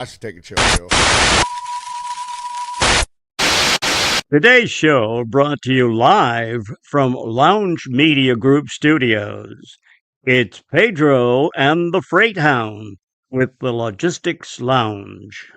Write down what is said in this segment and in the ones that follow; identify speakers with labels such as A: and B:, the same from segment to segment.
A: I should take a chill pill.
B: Today's show brought to you live from Lounge Media Group Studios. It's Pedro and the Freight Hound with the Logistics Lounge.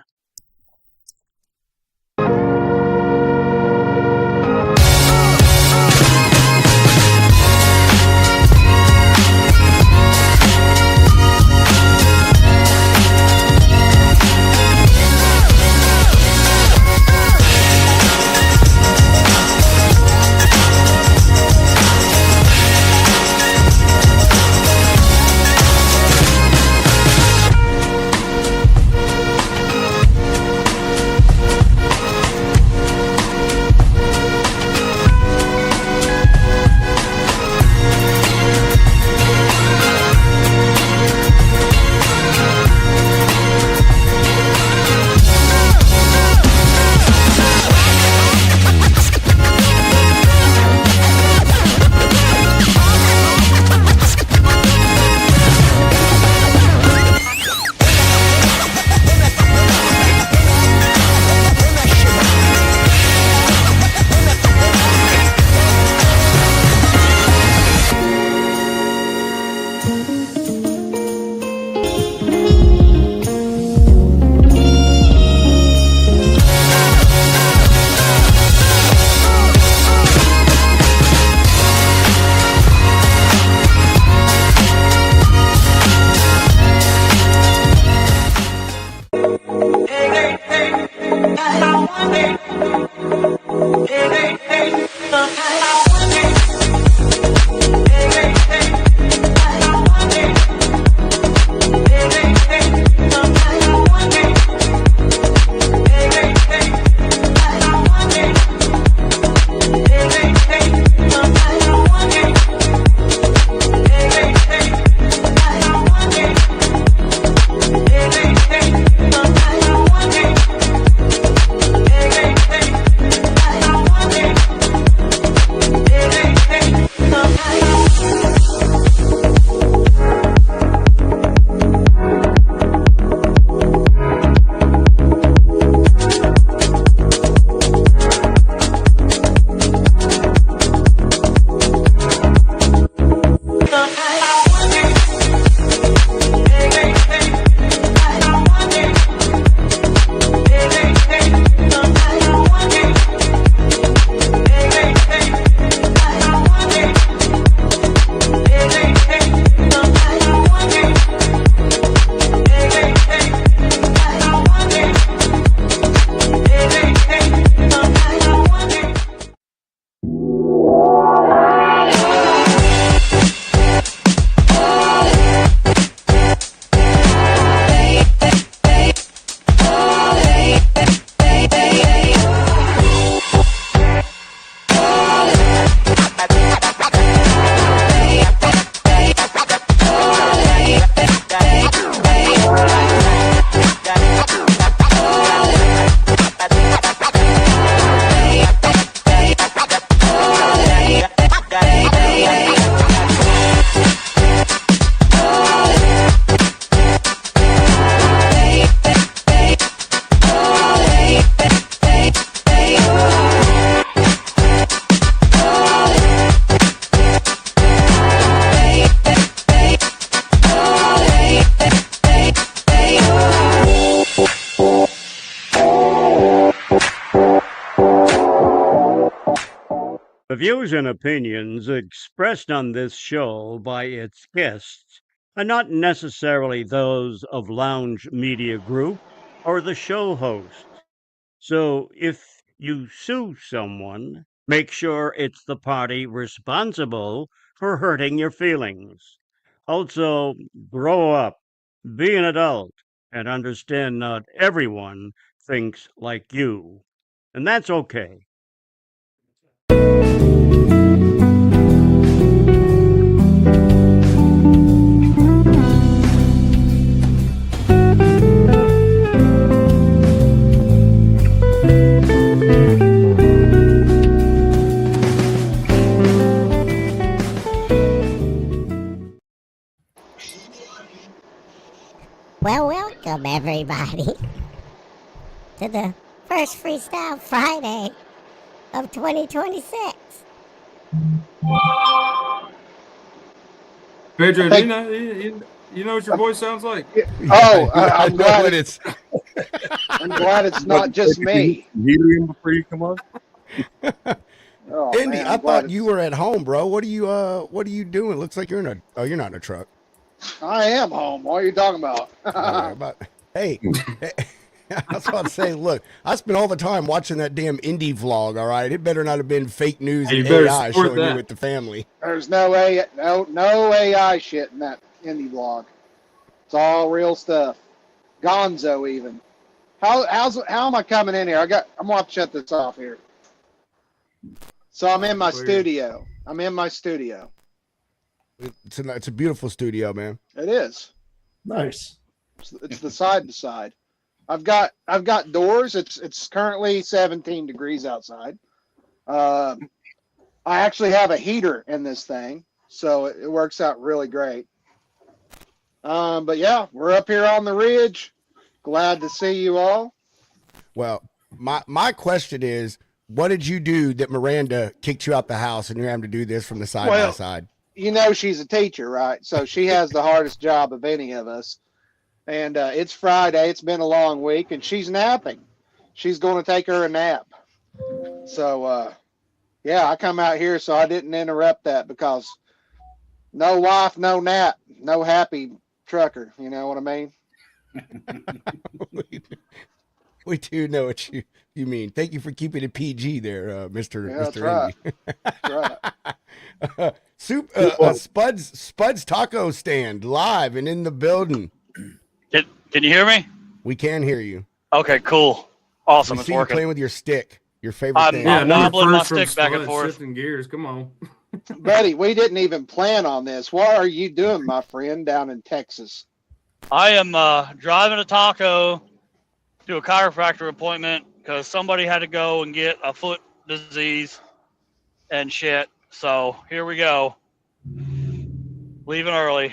B: The views and opinions expressed on this show by its guests are not necessarily those of Lounge Media Group or the show host. So if you sue someone, make sure it's the party responsible for hurting your feelings. Also, grow up, be an adult, and understand not everyone thinks like you. And that's okay.
C: Well, welcome everyone.
A: everybody to the first Freestyle Friday of 2026.
C: Pedro, do you know what your voice sounds like?
D: Oh, I'm glad it's. I'm glad it's not just me.
E: Helium before you come on.
D: Oh,
F: Andy,
D: man,
F: I thought you were at home, bro. What are you doing? Looks like you're in a. Oh, you're not in a truck.
D: I am home. What are you talking about?
F: Hey, I was about to say, look, I spent all the time watching that damn indie vlog. All right, it better not have been fake news
C: Hey,
F: and
C: you better
F: AI
C: support
F: showing you
C: that.
F: with the family.
D: There's no AI shit in that indie vlog. It's all real stuff. Gonzo even. How am I coming in here? I'm gonna have to shut this off here. So I'm in my studio.
F: It's a beautiful studio, man.
D: It is.
E: Nice.
D: It's the side to side. I've got doors. It's currently 17 degrees outside. I actually have a heater in this thing, so it works out really great. But yeah, we're up here on the ridge. Glad to see you all.
F: Well, my question is, what did you do that Miranda kicked you out the house and you're having to do this from the side by side?
D: You know she's a teacher, right? So she has the hardest job of any of us. And it's Friday. It's been a long week, and she's napping. She's going to take her a nap. So, yeah, I come out here so I didn't interrupt that because no wife, no nap, no happy trucker. You know what I mean?
F: We do know what you mean. Thank you for keeping it PG there, Mr.
D: Yeah,
F: Mr.
D: That's right.
F: Spud's Taco Stand live and in the building.
G: Can you hear me?
F: We can hear you.
G: Okay, cool. Awesome.
F: We
G: it's
F: see you
G: working.
F: playing with your stick, your favorite thing.
G: I'm wobbling my stick back and forth.
C: Shifting gears. Come on.
D: Buddy, we didn't even plan on this. What are you doing, my friend, down in Texas?
G: I am driving a taco to a chiropractor appointment because somebody had to go and get a foot disease and shit. So here we go. Leaving early.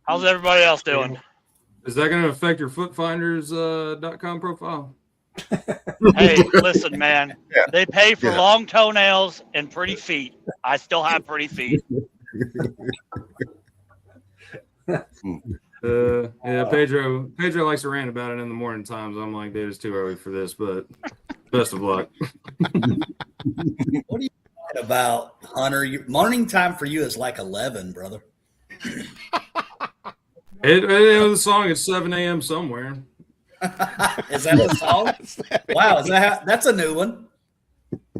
G: How's everybody else doing?
C: Is that going to affect your footfinders.com profile?
G: Hey, listen, man. Yeah. They pay for long toenails and pretty feet. I still have pretty feet.
C: Yeah, Pedro likes to rant about it in the morning times. I'm like, dude, it's too early for this, but best of luck.
H: What are you talking about, Hunter? Morning time for you is like 11, brother.
C: It was a song at 7 a.m. somewhere.
H: Is that the song? Wow, that's a new one.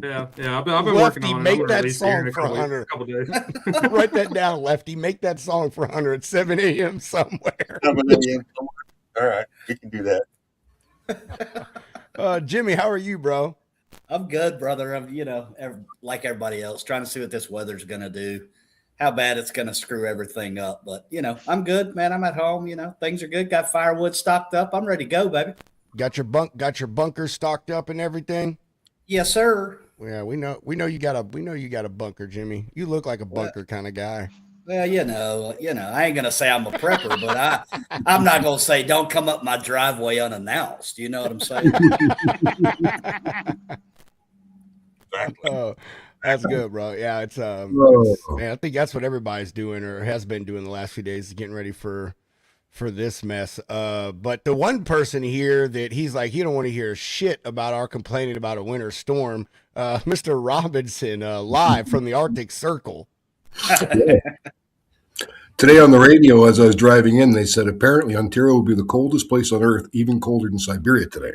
C: Yeah. I've been working on it.
F: Make that song for Hunter.
C: A couple days.
F: Write that down, Lefty. Make that song for Hunter at 7 a.m. somewhere.
E: 7 a.m. All right, we can do
F: that. Jimmy, how are you, bro?
H: I'm good, brother. I'm, like everybody else, trying to see what this weather's gonna do. How bad it's going to screw everything up. But, I'm good, man. I'm at home. Things are good. Got firewood stocked up. I'm ready to go, baby.
F: Got your bunker stocked up and everything?
H: Yes, sir.
F: Yeah, we know you got a bunker, Jimmy. You look like a bunker kind of guy.
H: Well, I ain't going to say I'm a prepper, but I'm not going to say don't come up my driveway unannounced. You know what I'm saying?
F: Oh, that's good, bro. Yeah, it's man, I think that's what everybody's doing or has been doing the last few days, getting ready for this mess. But the one person here that he's like, he don't want to hear shit about our complaining about a winter storm, Mr. Robinson, live from the Arctic Circle.
E: Today on the radio, as I was driving in, they said apparently Ontario will be the coldest place on Earth, even colder than Siberia today.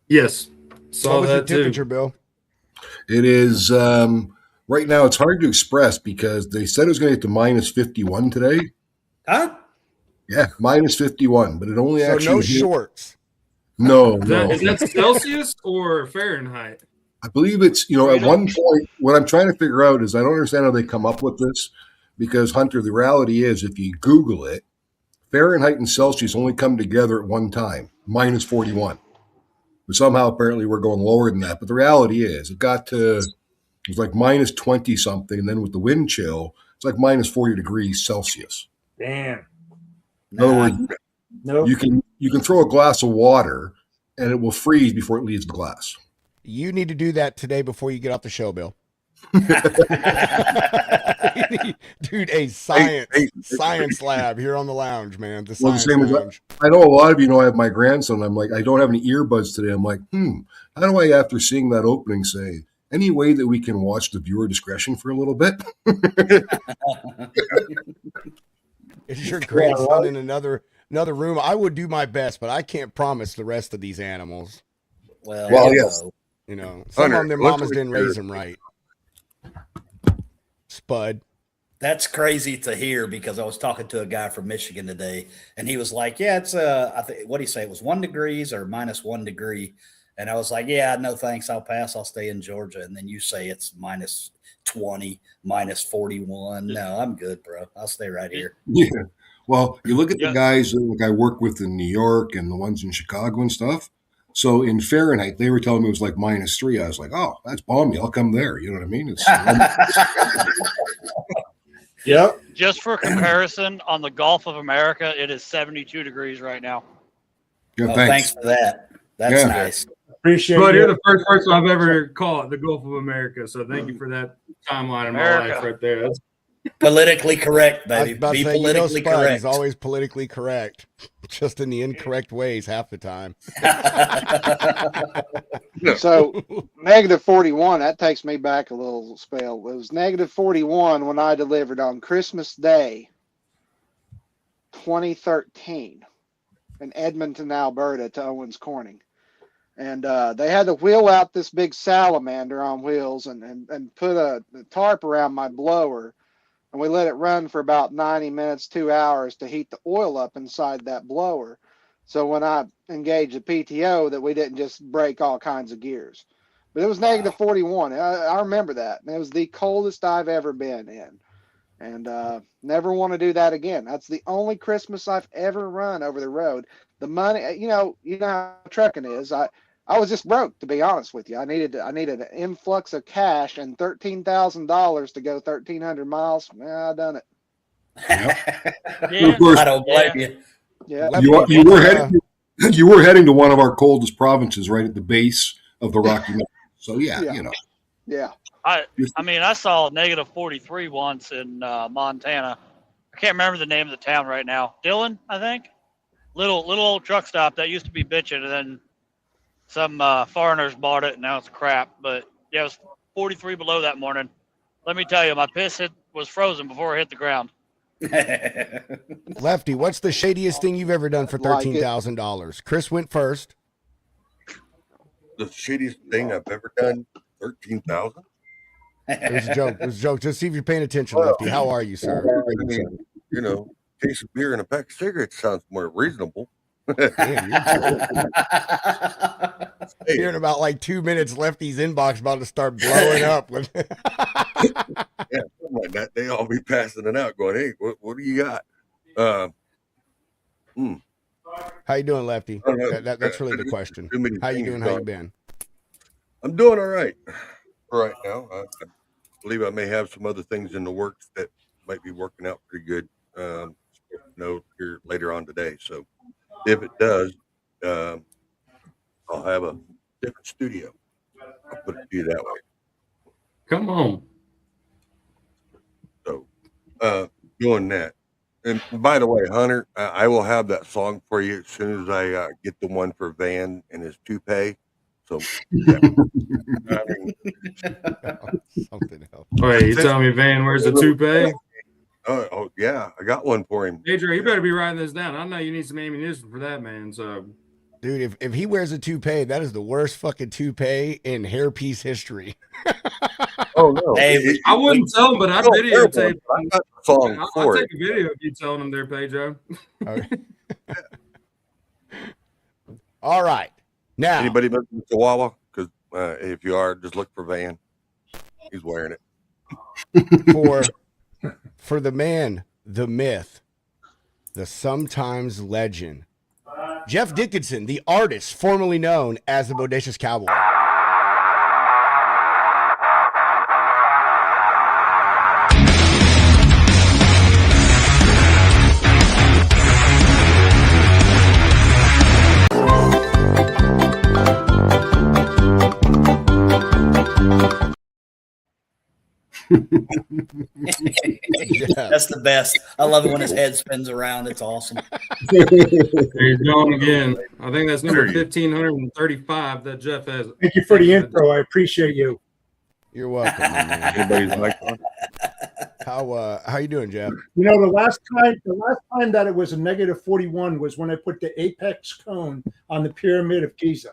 C: Yes,
F: saw that too. Temperature, Bill?
E: It is right now. It's hard to express because they said it was going to get to minus 51 today.
H: Huh?
E: Yeah, minus 51, but it only actually
F: no shorts.
E: No.
C: Is that Celsius or Fahrenheit?
E: I believe it's at one point. What I'm trying to figure out is I don't understand how they come up with this because Hunter, the reality is if you Google it, Fahrenheit and Celsius only come together at one time, minus 41. But somehow, apparently, we're going lower than that. But the reality is, it was like minus 20 something, and then with the wind chill, it's like minus 40 degrees Celsius.
C: Damn.
E: In other words,
I: Nope.
E: you can throw a glass of water and it will freeze before it leaves the glass.
F: You need to do that today before you get off the show, Bill. Dude, a science lab here on the lounge, man. The science lounge.
E: I know a lot of you know I have my grandson. I'm like, I don't have any earbuds today. I'm like, how do I, after seeing that opening, say, any way that we can watch the viewer discretion for a little bit?
F: Is your grandson in another room? I would do my best, but I can't promise the rest of these animals.
H: Well,
E: yes.
F: You know, some of them, their mamas didn't raise them right. Spud.
H: That's crazy to hear because I was talking to a guy from Michigan today, and he was like, "Yeah, it's I think what did he say? It was 1 degree or -1 degree." And I was like, "Yeah, no thanks. I'll pass. I'll stay in Georgia." And then you say it's -20, -41. No, I'm good, bro. I'll stay right here.
E: Yeah. Well, you look at the guys like I work with in New York and the ones in Chicago and stuff. So in Fahrenheit, they were telling me it was like -3. I was like, oh, that's balmy. I'll come there. You know what I mean? It's
I: Yep.
G: Just for comparison, on the Gulf of America, it is 72 degrees right now.
E: Yeah,
H: thanks for that. That's nice.
I: Appreciate
C: But
I: it.
C: you're the first person I've ever called the Gulf of America. So thank you for that timeline in my life right there. That's
H: politically correct, baby.
F: I was about to
H: Be
F: say,
H: politically
F: Spud,
H: correct.
F: He's always politically correct, just in the incorrect ways half the time.
D: So -41, that takes me back a little spell. It was -41 when I delivered on Christmas Day, 2013, in Edmonton, Alberta, to Owens Corning. And they had to wheel out this big salamander on wheels and put a tarp around my blower. And we let it run for about 90 minutes, 2 hours to heat the oil up inside that blower. So when I engaged the PTO, that we didn't just break all kinds of gears. But it was -41. I remember that. And it was the coldest I've ever been in. And never want to do that again. That's the only Christmas I've ever run over the road. The money, you know how trucking is. I was just broke, to be honest with you. I needed an influx of cash and $13,000 to go 1,300 miles. I done it.
H: Yeah, of course, I don't blame you.
D: Yeah,
E: you were heading to one of our coldest provinces, right at the base of the Rocky Mountains. So you know.
D: Yeah.
G: I mean, I saw -43 once in Montana. I can't remember the name of the town right now. Dillon, I think. Little old truck stop that used to be bitching, and then some foreigners bought it, and now it's crap. But yeah, it was 43 below that morning. Let me tell you, my piss was frozen before it hit the ground.
F: Lefty, what's the shadiest thing you've ever done for $13,000? Chris went first.
J: The shadiest thing I've ever done, 13,000.
F: It was a joke. It was a joke. Just see if you're paying attention, Lefty. How are you, sir?
J: I mean, you know, a case of beer and a pack of cigarettes sounds more reasonable.
F: Damn, here in about like 2 minutes, Lefty's inbox about to start blowing up.
J: Yeah, something like that. They all be passing it out, going, "Hey, what do you got?"
F: How you doing, Lefty? That's really the question. How you doing? How you been?
J: I'm doing all right right now. I believe I may have some other things in the works that might be working out pretty good. Here later on today. So if it does, I'll have a different studio. I'll put it to you that way.
C: Come on.
J: So doing that. And by the way, Hunter, I will have that song for you as soon as I get the one for Van and his toupee. So yeah.
F: Something else.
C: Wait, you telling me Van wears a toupee?
J: Oh yeah, I got one for him.
C: Adrian, you better be writing this down. I know you need some ammunition for that, man. So,
F: dude, if he wears a toupee, that is the worst fucking toupee in hairpiece history.
J: Oh no,
H: hey,
C: I wouldn't tell him, but I videotaped.
J: I got the song
C: I'll
J: for
C: take a video of you telling him there, Pedro.
F: Okay. All right, now
J: anybody live in Chihuahua? Because if you are, just look for Van. He's wearing
F: it. For the man, the myth, the sometimes legend, Jeff Dickinson, the artist formerly known as the Bodacious Cowboy.
H: That's the best. I love it when his head spins around. It's awesome.
C: There he's going again. I think that's number 1535 that Jeff has.
I: Thank you for the intro. I appreciate you.
F: You're welcome, my man.
J: Anybody's mic on?
F: How you doing, Jeff?
I: You know, the last time that it was a negative 41 was when I put the apex cone on the pyramid of Giza.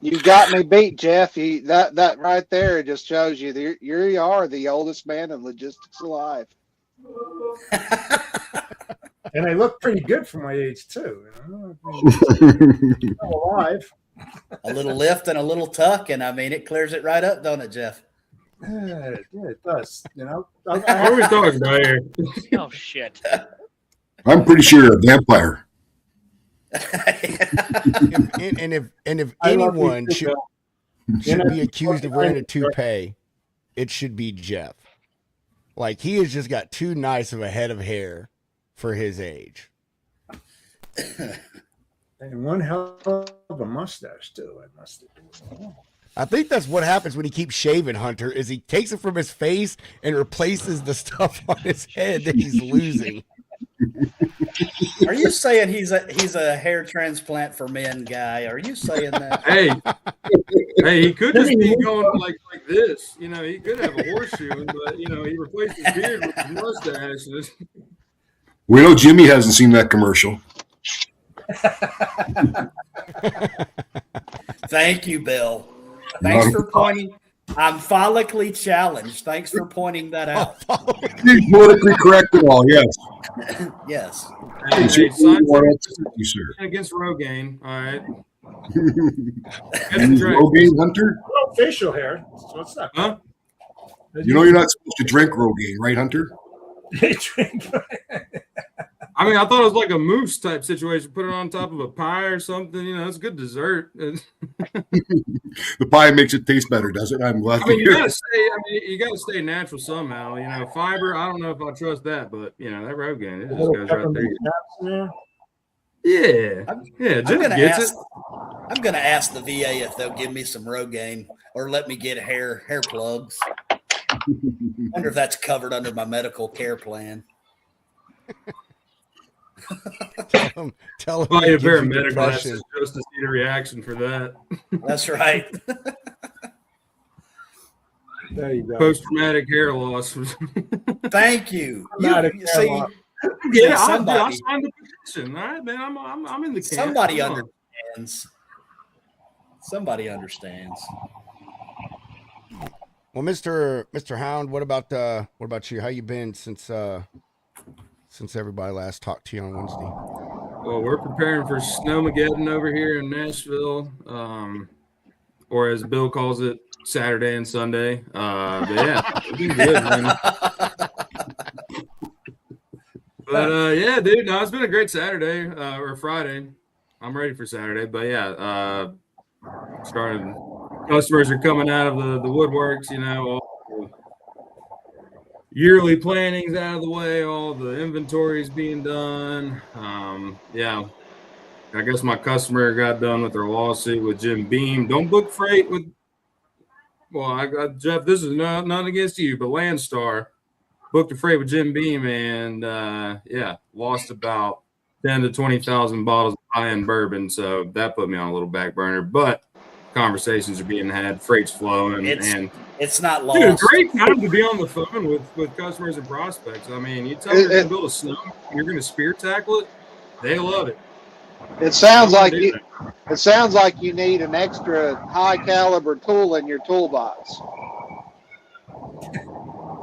D: You got me beat, Jeff. That right there just shows you that you are the oldest man in logistics alive.
I: And I look pretty good for my age too. You know? I'm alive.
H: A little lift and a little tuck, and I mean, it clears it right up, don't it, Jeff?
I: Yeah, it does. You know.
C: What are we talking about here?
G: Oh shit!
E: I'm pretty sure you're a vampire.
F: If anyone should be accused of wearing a toupee, it should be Jeff. Like, he has just got too nice of a head of hair for his age.
I: And one hell of a mustache too. I must admit.
F: I think that's what happens when he keeps shaving, Hunter, is he takes it from his face and replaces the stuff on his head that he's losing.
H: Are you saying he's a hair transplant for men guy? Are you saying that?
C: Hey, he could just be going like this. You know, he could have a horseshoe, but you know, he replaced his beard with his mustache.
E: We know Jimmy hasn't seen that commercial.
H: Thank you, Bill. Thanks for pointing. I'm follically challenged. Thanks for pointing that out.
E: He's politically correct at all, yes.
H: Yes.
C: Hey,
E: You, sir.
C: against Rogaine, all right.
E: Rogaine, Hunter?
I: Well, facial hair. So it's not.
C: Huh?
E: You know you're not supposed to drink Rogaine, right, Hunter?
C: I mean, I thought it was like a mousse type situation. Put it on top of a pie or something. You know, it's good dessert.
E: The pie makes it taste better, does it? I'm glad.
C: I mean, you gotta stay natural somehow. You know, fiber. I don't know if I trust that, but you know, that Rogaine, it just goes right there. Yeah, Jeff gets it.
H: I'm gonna ask the VA if they'll give me some Rogaine or let me get hair plugs. Wonder if that's covered under my medical care plan.
F: Tell him
C: Buy a pair of Metaglasses just to see the reaction for that.
H: That's right.
I: There you go.
C: Post-traumatic hair loss.
H: Thank you.
I: Traumatic
H: You
I: hair
H: see,
I: loss.
C: Yeah, I
H: somebody,
C: signed the petition. All right, man. I'm in the camp.
H: somebody understands. Somebody understands.
F: Well, Mr. Hound, what about you? How you been since everybody last talked to you on Wednesday?
C: Well, we're preparing for Snowmageddon over here in Nashville, or as Bill calls it, Saturday and Sunday. But yeah, it's been good, man. But yeah, dude, no, it's been a great Saturday or Friday. I'm ready for Saturday, but yeah, started. Customers are coming out of the woodworks, you know, all the yearly planning's out of the way, all the inventory is being done. Yeah, I guess my customer got done with their lawsuit with Jim Beam. Don't book freight with. Well, I got Jeff. This is not against you, but Landstar booked a freight with Jim Beam, and yeah, lost about 10 to 20,000 bottles of high-end bourbon. So that put me on a little back burner, but. Conversations are being had, freight's flowing, and
H: it's not lost.
C: Dude, great time to be on the phone with customers and prospects. I mean, you tell them you're going to build a snow, you're going to spear tackle it, they love it.
D: It sounds like you need an extra high caliber tool in your toolbox.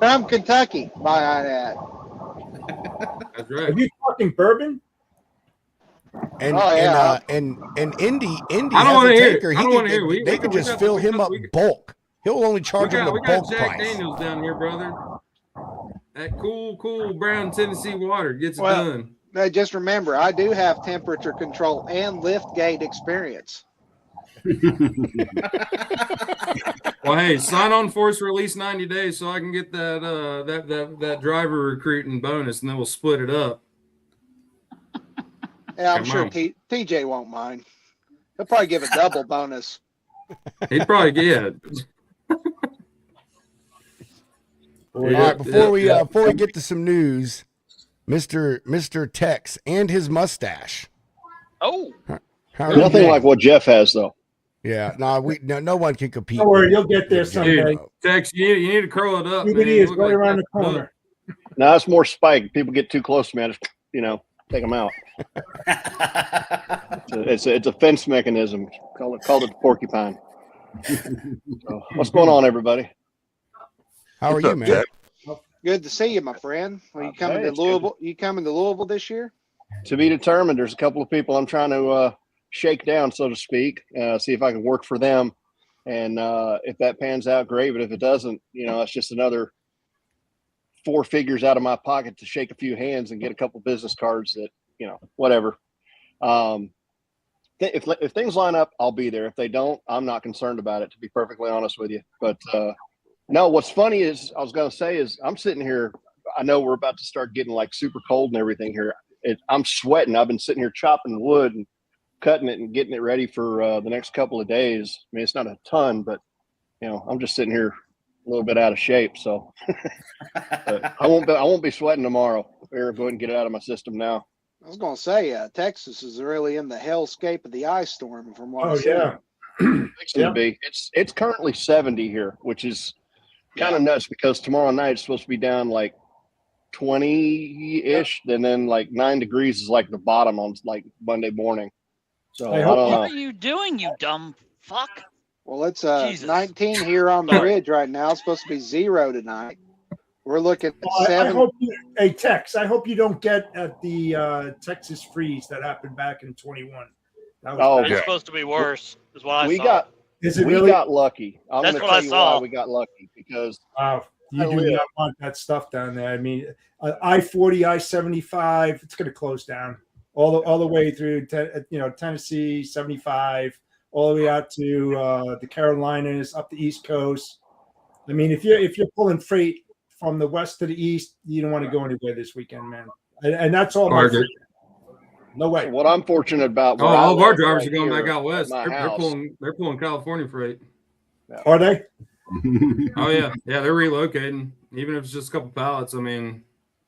D: From Kentucky, might I add.
C: That's right.
I: Are you talking bourbon?
F: And Indy
C: I don't want to hear. I don't want to hear.
F: They could just fill him up bulk. He'll only charge him the
C: we
F: bulk
C: got Jack
F: price.
C: Daniels down here, brother. That cool brown Tennessee water gets it done.
D: Just remember, I do have temperature control and lift gate experience.
C: Well, hey, sign on for us for at least 90 days so I can get that driver recruiting bonus, and then we'll split it up.
D: Yeah, I'm sure TJ won't mind. He'll probably give a double bonus.
C: He'd probably get.
F: All right, before we get to some news, Mr. Tex and his mustache.
G: Oh,
F: How are
K: Nothing
F: you?
K: like what Jeff has, though.
F: Yeah, no one can compete.
I: Don't worry, you'll get there someday.
C: Dude, Tex, you need to curl it up, man.
I: DVD
C: You
I: is
C: look
I: right
C: like
I: around the
C: that.
I: corner.
K: Now it's more spike. People get too close to me. I just, take them out. It's a fence mechanism. Call it the porcupine. So, what's going on, everybody?
F: How are you, man?
D: Good to see you, my friend. Are you coming
K: Hey,
D: to
K: it's good.
D: Louisville? You coming to Louisville this year?
K: To be determined. There's a couple of people I'm trying to shake down, so to speak. See if I can work for them, and if that pans out, great. But if it doesn't, it's just another 4 figures out of my pocket to shake a few hands and get a couple business cards that, whatever. If things line up, I'll be there. If they don't, I'm not concerned about it, to be perfectly honest with you. But no, what's funny is I was going to say is I'm sitting here. I know we're about to start getting like super cold and everything here. I'm sweating. I've been sitting here chopping wood and cutting it and getting it ready for the next couple of days. I mean, it's not a ton, but I'm just sitting here a little bit out of shape. So but I won't be sweating tomorrow. Better go ahead and get it out of my system now.
D: I was going to say, Texas is really in the hellscape of the ice storm from what
I: Oh,
D: I'm seeing.
K: Fixing to be. It's currently 70 here, which is kind of nuts because tomorrow night it's supposed to be down like 20-ish, and then like 9 degrees is like the bottom on like Monday morning. So I don't
G: what
K: know.
G: are you doing, you dumb fuck?
D: Well, it's
G: Jesus.
D: 19 here on the ridge right now. It's supposed to be 0 tonight. We're looking at
I: Well, I
D: 7.
I: hope hey, Tex, I hope you don't get at the Texas freeze that happened back in 21. That was bad.
G: It's supposed to be worse, is what I
K: We
G: saw.
K: got
I: Is it
K: we
I: really?
K: got lucky. I'm
G: That's
K: going to
G: what I
K: tell you
G: saw.
K: why we got lucky because
I: Wow, you
K: I
I: do
K: live.
I: not want that stuff down there. I mean, I-40, I-75, it's going to close down all the way through, Tennessee, 75, all the way out to the Carolinas, up the East Coast. I mean, if you're pulling freight from the west to the east, you don't want to go anywhere this weekend, man. And that's all my
C: Target.
I: freight. No way.
K: So what I'm fortunate about.
C: Oh,
K: where I
C: all of our
K: live
C: drivers
K: right
C: are going
K: here
C: back out
K: at
C: west.
K: my
C: They're
K: house.
C: pulling California freight.
I: Are they?
C: Oh yeah, they're relocating, even if it's just a couple pallets. I mean,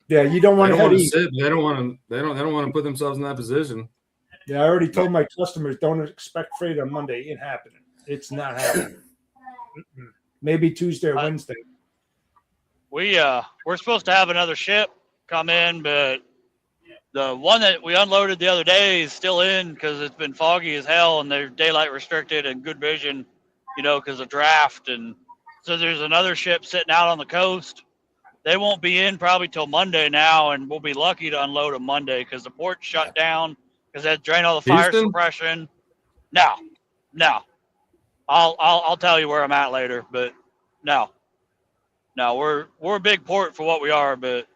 I: Yeah, you don't
C: they
I: want to
C: don't
I: head
C: want to
I: east.
C: sit. They don't want to put themselves in that position.
I: Yeah, I already told my customers don't expect freight on Monday. It ain't happening. It's not happening. Maybe Tuesday or Wednesday.
G: We're supposed to have another ship come in, but the one that we unloaded the other day is still in because it's been foggy as hell and they're daylight restricted and good vision, because of draft. And so there's another ship sitting out on the coast. They won't be in probably till Monday now, and we'll be lucky to unload them Monday because the port's shut down because they had to drain all the fire
C: Houston?
G: suppression. No. I'll tell you where I'm at later, but no, we're a big port for what we are, but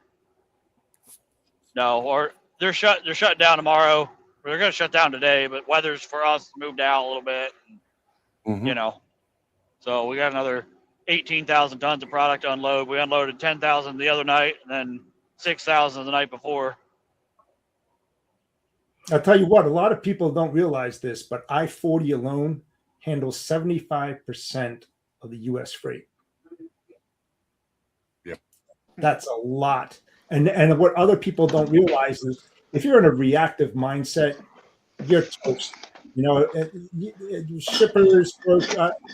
G: no, or they're shut down tomorrow. They're going to shut down today, but weather's for us moved out a little bit, so we got another 18,000 tons of product to unload. We unloaded 10,000 the other night and then 6,000 the night before.
I: I'll tell you what, a lot of people don't realize this, but I-40 alone handles 75% of the U.S. freight.
J: Yep.
I: That's a lot. And what other people don't realize is if you're in a reactive mindset, you're toast. Shippers,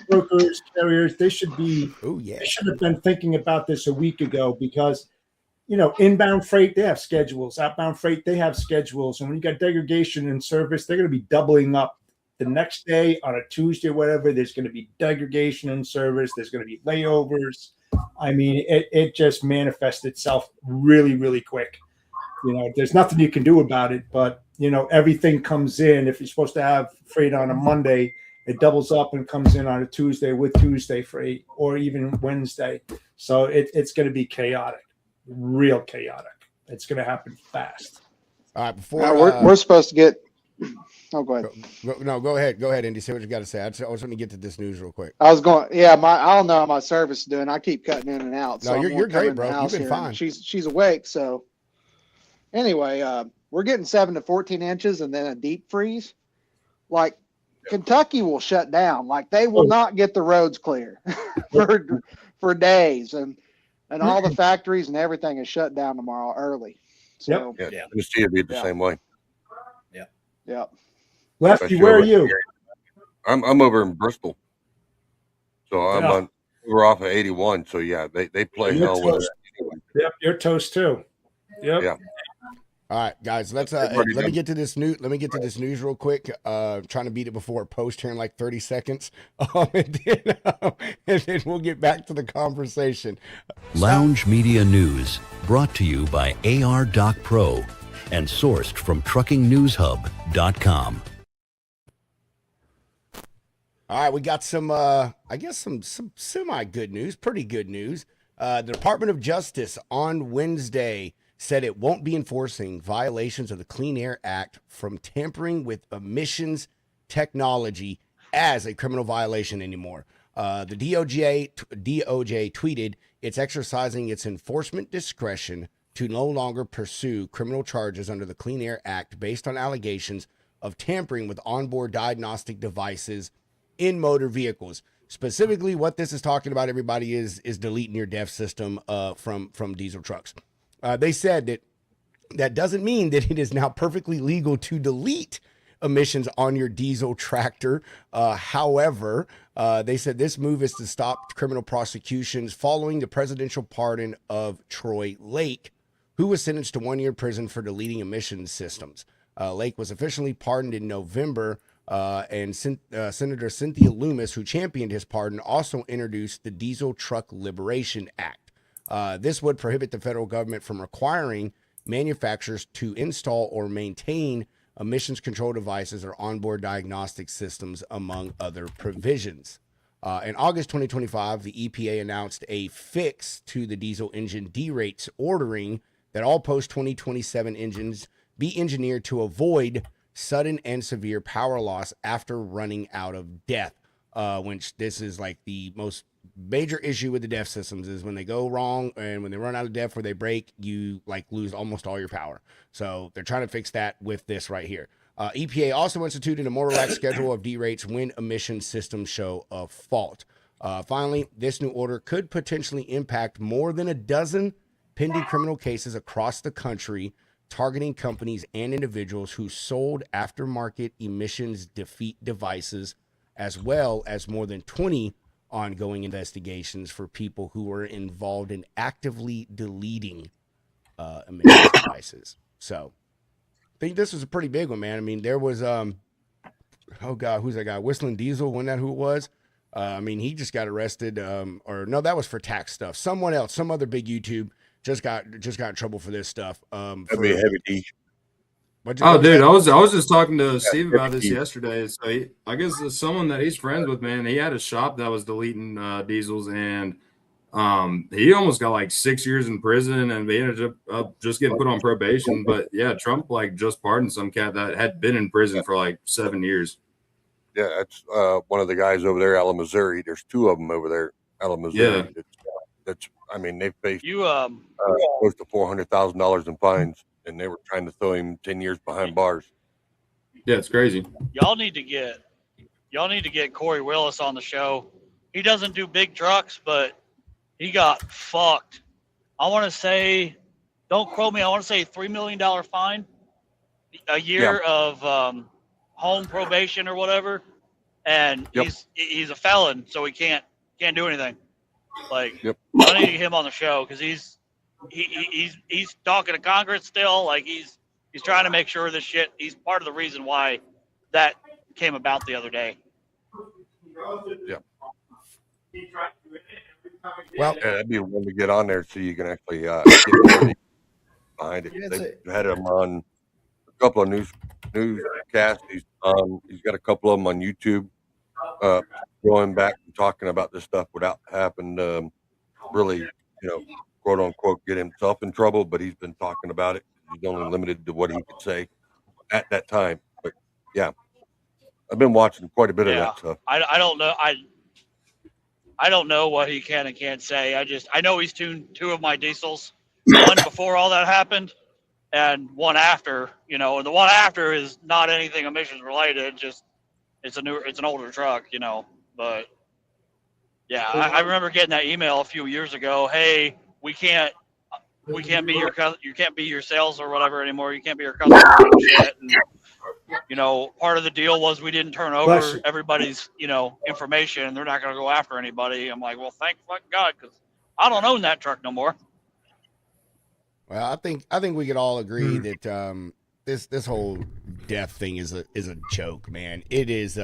I: brokers, carriers, they should have been thinking about this a week ago because, inbound freight, they have schedules. Outbound freight, they have schedules. And when you got degradation in service, they're going to be doubling up. The next day on a Tuesday or whatever, there's going to be degradation in service. There's going to be layovers. I mean, it just manifests itself really, really quick. There's nothing you can do about it, but, everything comes in. If you're supposed to have freight on a Monday, it doubles up and comes in on a Tuesday with Tuesday freight or even Wednesday. So it's going to be chaotic, real chaotic. It's going to happen fast.
F: All right,
D: we're supposed to get. Oh, go ahead.
F: Go ahead. Go ahead, Indy. Say what you got to say. I just want to get to this news real quick.
D: I was going. Yeah, I don't know how my service is doing. I keep cutting in and out. So
F: No, you're great, bro. You've been fine.
D: She's awake. So anyway, we're getting 7 to 14 inches and then a deep freeze. Like Kentucky will shut down. Like they will not get the roads clear for days, and all the factories and everything is shut down tomorrow early. So
J: yeah, Tennessee would be the same way.
D: Yeah.
I: Lefty, where are you?
J: I'm over in Bristol, so we're off of 81. So yeah, they play hell with it.
I: Yep, you're toast too. Yep.
J: Yeah.
F: All right, guys, let me get to this news. Let me get to this news real quick. Trying to beat it before it posts here in like 30 seconds, and then we'll get back to the conversation.
L: Lounge Media News, brought to you by AR Doc Pro and sourced from TruckingNewsHub.com.
F: All right, we got some, I guess some semi good news, pretty good news. The Department of Justice on Wednesday said it won't be enforcing violations of the Clean Air Act from tampering with emissions technology as a criminal violation anymore. The DOJ tweeted it's exercising its enforcement discretion to no longer pursue criminal charges under the Clean Air Act based on allegations of tampering with onboard diagnostic devices in motor vehicles. Specifically, what this is talking about, everybody, is deleting your DEF system from diesel trucks. They said that doesn't mean that it is now perfectly legal to delete emissions on your diesel tractor. However, they said this move is to stop criminal prosecutions following the presidential pardon of Troy Lake, who was sentenced to 1 year prison for deleting emissions systems. Lake was officially pardoned in November, and Senator Cynthia Loomis, who championed his pardon, also introduced the Diesel Truck Liberation Act. This would prohibit the federal government from requiring manufacturers to install or maintain emissions control devices or onboard diagnostic systems, among other provisions. In August 2025, the EPA announced a fix to the diesel engine D rates, ordering that all post-2027 engines be engineered to avoid sudden and severe power loss after running out of DEF, which this is like the most major issue with the DEF systems is when they go wrong and when they run out of DEF or they break, you like lose almost all your power. So they're trying to fix that with this right here. EPA also instituted a more relaxed schedule of D rates when emission systems show a fault. Finally, this new order could potentially impact more than a dozen pending criminal cases across the country, targeting companies and individuals who sold aftermarket emissions defeat devices, as well as more than 20 ongoing investigations for people who were involved in actively deleting emissions devices. So I think this was a pretty big one, man. I mean, there was, oh God, who's that guy? Whistling Diesel, wasn't that who it was? I mean, he just got arrested, or no, that was for tax stuff. Someone else, some other big YouTube just got in trouble for this stuff.
J: That'd be a heavy D.
C: Oh, dude, I was just talking to Steve about this yesterday. So I guess someone that he's friends with, man, he had a shop that was deleting diesels, and he almost got like 6 years in prison, and they ended up just getting put on probation. But yeah, Trump like just pardoned some cat that had been in prison for like 7 years.
J: Yeah, that's one of the guys over there, out of Missouri. There's two of them over there, out of Missouri.
C: Yeah.
J: That's I mean, they faced
G: You
J: close to $400,000 in fines, and they were trying to throw him 10 years behind bars.
C: Yeah, it's crazy.
G: y'all need to get Corey Willis on the show. He doesn't do big trucks, but he got fucked. I want to say, don't quote me, I want to say $3 million fine, a year of home probation or whatever, and he's a felon, so he can't do anything. Like, I need to get him on the show because he's talking to Congress still. Like he's trying to make sure this shit. He's part of the reason why that came about the other day.
J: Yeah. Well, that'd be one to get on there so you can actually get behind it. They had him on a couple of newscasts. He's got a couple of them on YouTube, going back and talking about this stuff without having really, quote unquote, get himself in trouble. But he's been talking about it. He's only limited to what he could say at that time. But yeah, I've been watching quite a bit of that stuff.
G: I don't know. I don't know what he can and can't say. I know he's tuned two of my diesels, one before all that happened and one after, and the one after is not anything emissions related. Just it's an older truck, you know. But yeah, I remember getting that email a few years ago. Hey, we can't be you can't be your sales or whatever anymore. You can't be your customer and shit. And you know, part of the deal was we didn't turn over everybody's, you know, information, and they're not going to go after anybody. I'm like, well, thank fuck God, because I don't own that truck no more.
F: Well, I think we could all agree that this whole death thing is a joke, man. It is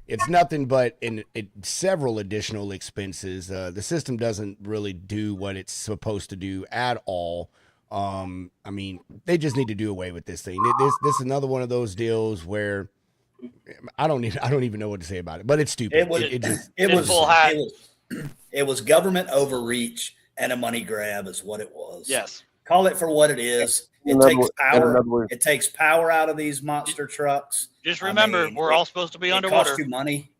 F: it's nothing but several additional expenses. The system doesn't really do what it's supposed to do at all. I mean, they just need to do away with this thing. This is another one of those deals where I don't even know what to say about it, but it's stupid.
H: It was government overreach and a money grab is what it was.
G: Yes.
H: Call it for what it is. It takes power. It takes power out of these monster trucks.
G: Just remember, we're all supposed to be underwater.
H: It costs you money.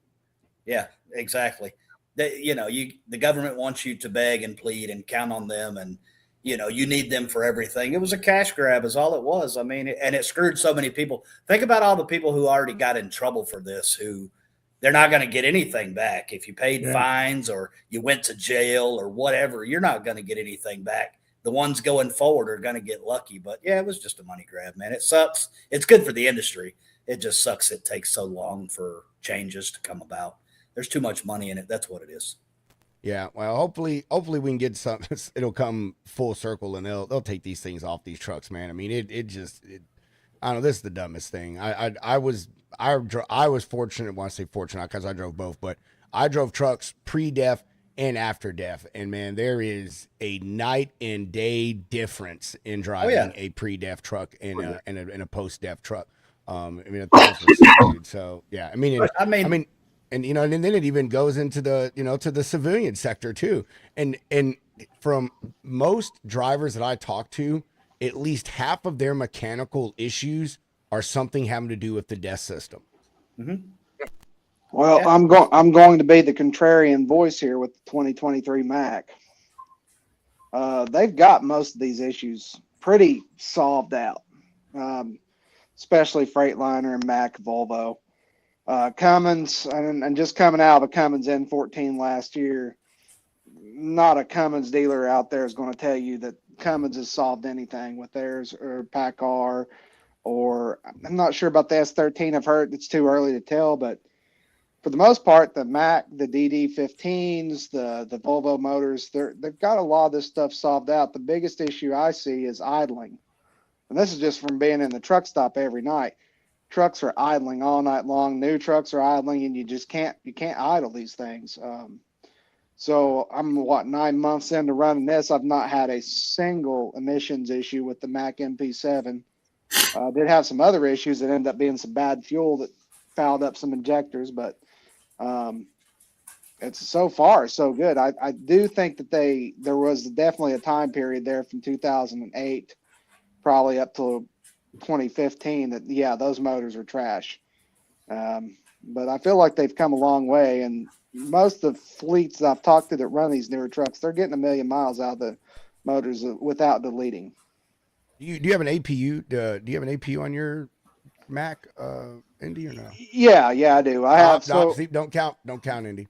H: Yeah, exactly. The government wants you to beg and plead and count on them, and you know you need them for everything. It was a cash grab, is all it was. I mean, and it screwed so many people. Think about all the people who already got in trouble for this, who they're not going to get anything back. If you paid fines or you went to jail or whatever, you're not going to get anything back. The ones going forward are going to get lucky. But yeah, it was just a money grab, man. It sucks. It's good for the industry. It just sucks it takes so long for changes to come about. There's too much money in it. That's what it is.
F: Yeah, well, hopefully we can get some. It'll come full circle, and they'll take these things off these trucks, man. I mean, I don't know. This is the dumbest thing. I was fortunate. When I say fortunate, because I drove both, but I drove trucks pre-def and after def, and man, there is a night and day difference in driving a pre-def truck and a post-def truck. I mean, dude. So yeah, I mean, and you know, and then it even goes into the, you know, to the civilian sector too. And from most drivers that I talk to, at least half of their mechanical issues are something having to do with the DES system.
H: Mm-hmm.
D: Well, I'm going to be the contrarian voice here with the 2023 Mac. They've got most of these issues pretty solved out, especially Freightliner and Mac, Volvo. Cummins, and just coming out of a Cummins N14 last year, not a Cummins dealer out there is going to tell you that Cummins has solved anything with theirs or PACCAR, or I'm not sure about the S13. I've heard it's too early to tell, but for the most part, the Mac, the DD15s, the Volvo motors, they've got a lot of this stuff solved out. The biggest issue I see is idling. And this is just from being in the truck stop every night. Trucks are idling all night long. New trucks are idling, and you can't idle these things. So I'm 9 months into running this. I've not had a single emissions issue with the Mac MP7. Did have some other issues that ended up being some bad fuel that fouled up some injectors, but it's so far so good. I do think that there was definitely a time period there from 2008 probably up to 2015 that those motors are trash. But I feel like they've come a long way, and most of the fleets that I've talked to that run these newer trucks, they're getting 1 million miles out of the motors without deleting.
F: Do you have an APU? Do you have an APU on your Mac, Indy, or no?
D: Yeah, I do. I have.
F: Don't count Indy.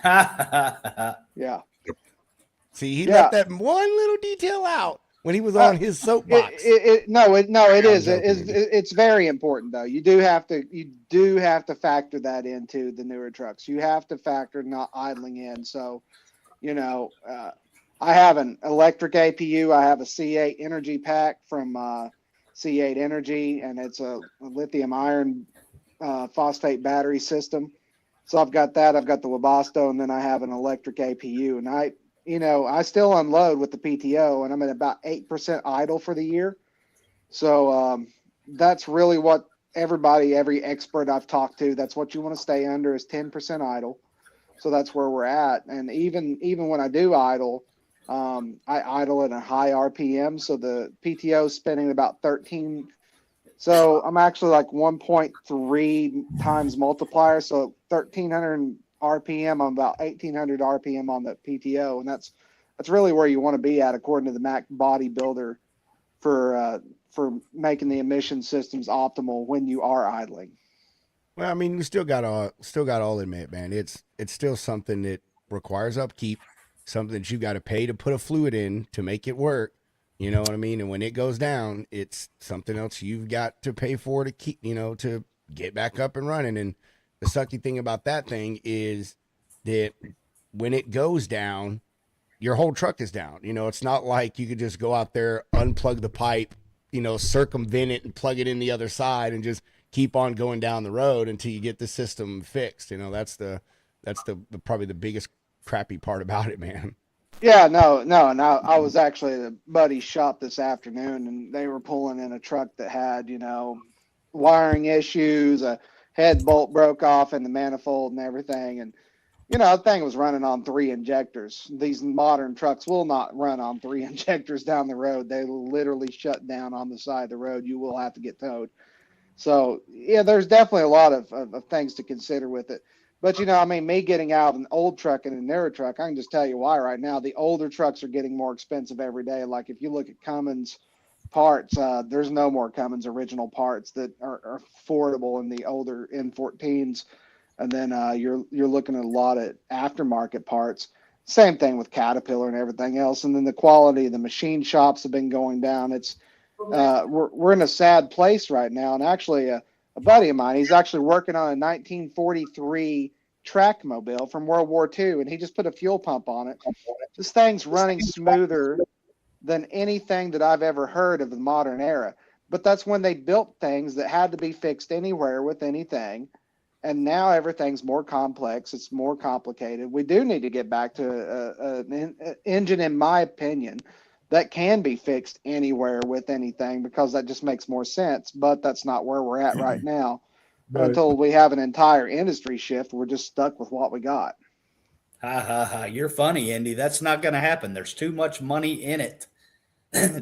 D: Yeah.
F: See, he left that one little detail out when he was on his soapbox.
D: It's very important though. You do have to factor that into the newer trucks. You have to factor not idling in. So, you know, I have an electric APU. I have a C8 energy pack from C8 Energy, and it's a lithium iron phosphate battery system. So I've got that. I've got the Webasto, and then I have an electric APU. And I still unload with the PTO, and I'm at about 8% idle for the year. So that's really what every expert I've talked to, that's what you want to stay under is 10% idle. So that's where we're at. And even when I do idle, I idle at a high RPM. So the PTO is spinning about 13. So I'm actually like 1.3 times multiplier. So 1300 RPM on about 1800 RPM on the PTO. And that's really where you want to be at, according to the Mac bodybuilder, for making the emission systems optimal when you are idling.
F: Well, I mean, we still got all admit, man. It's still something that requires upkeep, something that you got to pay to put a fluid in to make it work. You know what I mean? And when it goes down, it's something else you've got to pay for to keep, to get back up and running. And the sucky thing about that thing is that when it goes down, your whole truck is down. It's not like you could just go out there, unplug the pipe, circumvent it and plug it in the other side and just keep on going down the road until you get the system fixed. That's the probably the biggest crappy part about it, man.
D: Yeah, no. And I was actually at a buddy's shop this afternoon, and they were pulling in a truck that had, wiring issues, a head bolt broke off in the manifold and everything. And, the thing was running on 3 injectors. These modern trucks will not run on 3 injectors down the road. They literally shut down on the side of the road. You will have to get towed. So, yeah, there's definitely a lot of things to consider with it. But, me getting out of an old truck and a newer truck, I can just tell you why right now. The older trucks are getting more expensive every day. Like if you look at Cummins parts, there's no more Cummins original parts that are affordable in the older N14s. And then you're looking at a lot of aftermarket parts. Same thing with Caterpillar and everything else. And then the quality of the machine shops have been going down. It's we're in a sad place right now. And actually, a buddy of mine, he's actually working on a 1943 track mobile from World War II, and he just put a fuel pump on it. This thing's running smoother than anything that I've ever heard of the modern era. But that's when they built things that had to be fixed anywhere with anything. And now everything's more complex. It's more complicated. We do need to get back to an engine, in my opinion, that can be fixed anywhere with anything, because that just makes more sense. But that's not where we're at right now.
I: Right.
D: Until we have an entire industry shift, we're just stuck with what we got.
H: Ha ha ha. You're funny, Indy. That's not going to happen. There's too much money in it.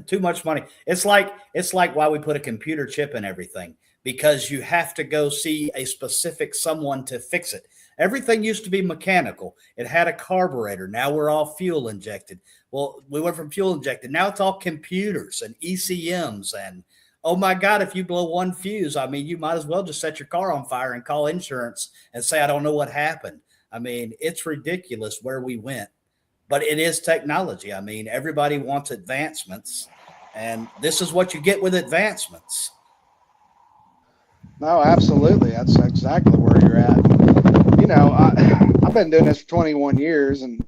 H: Too much money. It's like why we put a computer chip in everything, because you have to go see a specific someone to fix it. Everything used to be mechanical. It had a carburetor. Now we're all fuel injected. Well, we went from fuel injected. Now it's all computers and ECMs. And, oh, my God, if you blow one fuse, I mean, you might as well just set your car on fire and call insurance and say, I don't know what happened. I mean, it's ridiculous where we went. But it is technology. I mean, everybody wants advancements. And this is what you get with advancements.
D: No, absolutely. That's exactly where you're at. I've been doing this for 21 years, and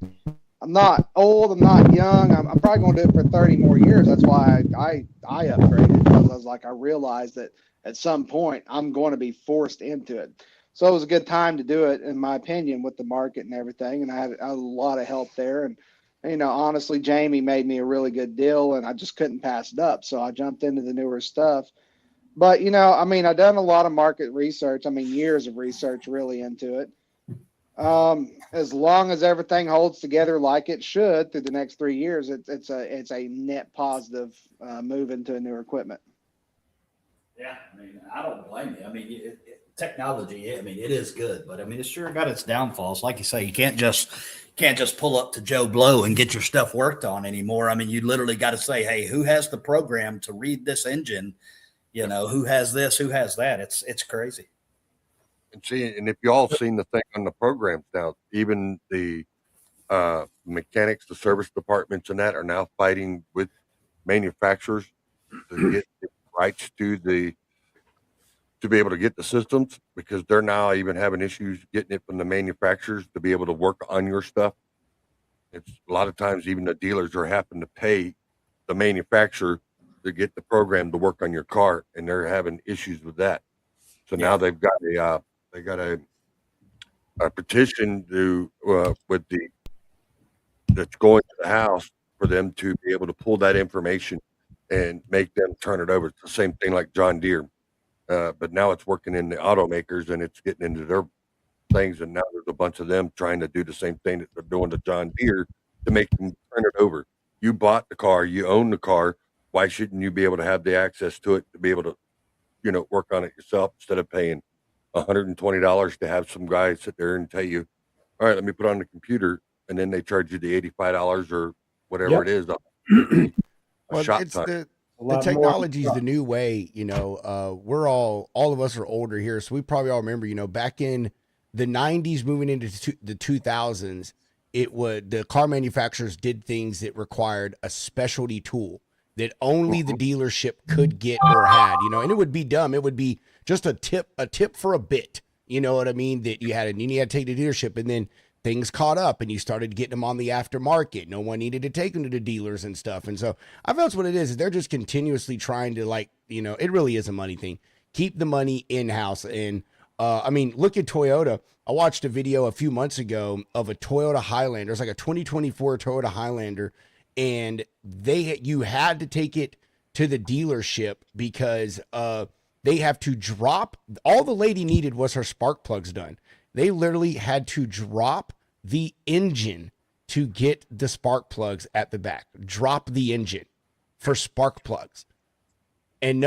D: I'm not old. I'm not young. I'm probably going to do it for 30 more years. That's why I upgraded, because I was like, I realized that at some point I'm going to be forced into it. So it was a good time to do it, in my opinion, with the market and everything. And I had a lot of help there. And, honestly, Jamie made me a really good deal, and I just couldn't pass it up. So I jumped into the newer stuff. But, I've done a lot of market research. Years of research really into it. As long as everything holds together like it should through the next 3 years, it's a net positive move into newer equipment.
H: Yeah, I don't blame you. Technology, it is good, but it's sure got its downfalls. Like you say, you can't just pull up to Joe Blow and get your stuff worked on anymore. You literally got to say, hey, who has the program to read this engine? Who has this, who has that? It's crazy.
J: And see, and if you all seen the thing on the programs now, even the mechanics, the service departments, and that are now fighting with manufacturers to get rights to be able to get the systems, because they're now even having issues getting it from the manufacturers to be able to work on your stuff. It's a lot of times even the dealers are having to pay the manufacturer to get the program to work on your car, and they're having issues with that. So now they've got a petition to that's going to the House for them to be able to pull that information and make them turn it over. It's the same thing like John Deere, but now it's working in the automakers and it's getting into their things. And now there's a bunch of them trying to do the same thing that they're doing to John Deere to make them turn it over. You bought the car, you own the car. Why shouldn't you be able to have the access to it to be able to, work on it yourself instead of paying $120 to have some guy sit there and tell you, all right, let me put on the computer, and then they charge you the $85 or whatever it is.
F: Well, it's the technology is the new way. You know, we're all of us are older here, so we probably all remember. You know, back in the '90s, moving into the 2000s, the car manufacturers did things that required a specialty tool that only the dealership could get or had. You know, and it would be dumb. It would be just a tip for a bit. You know what I mean? That you had to take the dealership, and then things caught up and you started getting them on the aftermarket. No one needed to take them to the dealers and stuff. And so I felt what it is they're just continuously trying to, like, you know, it really is a money thing. Keep the money in-house. And I mean, look at Toyota. I watched a video a few months ago of a Toyota Highlander. It's like a 2024 Toyota Highlander. And you had to take it to the dealership because they have to drop. All the lady needed was her spark plugs done. They literally had to drop the engine to get the spark plugs at the back. Drop the engine for spark plugs. And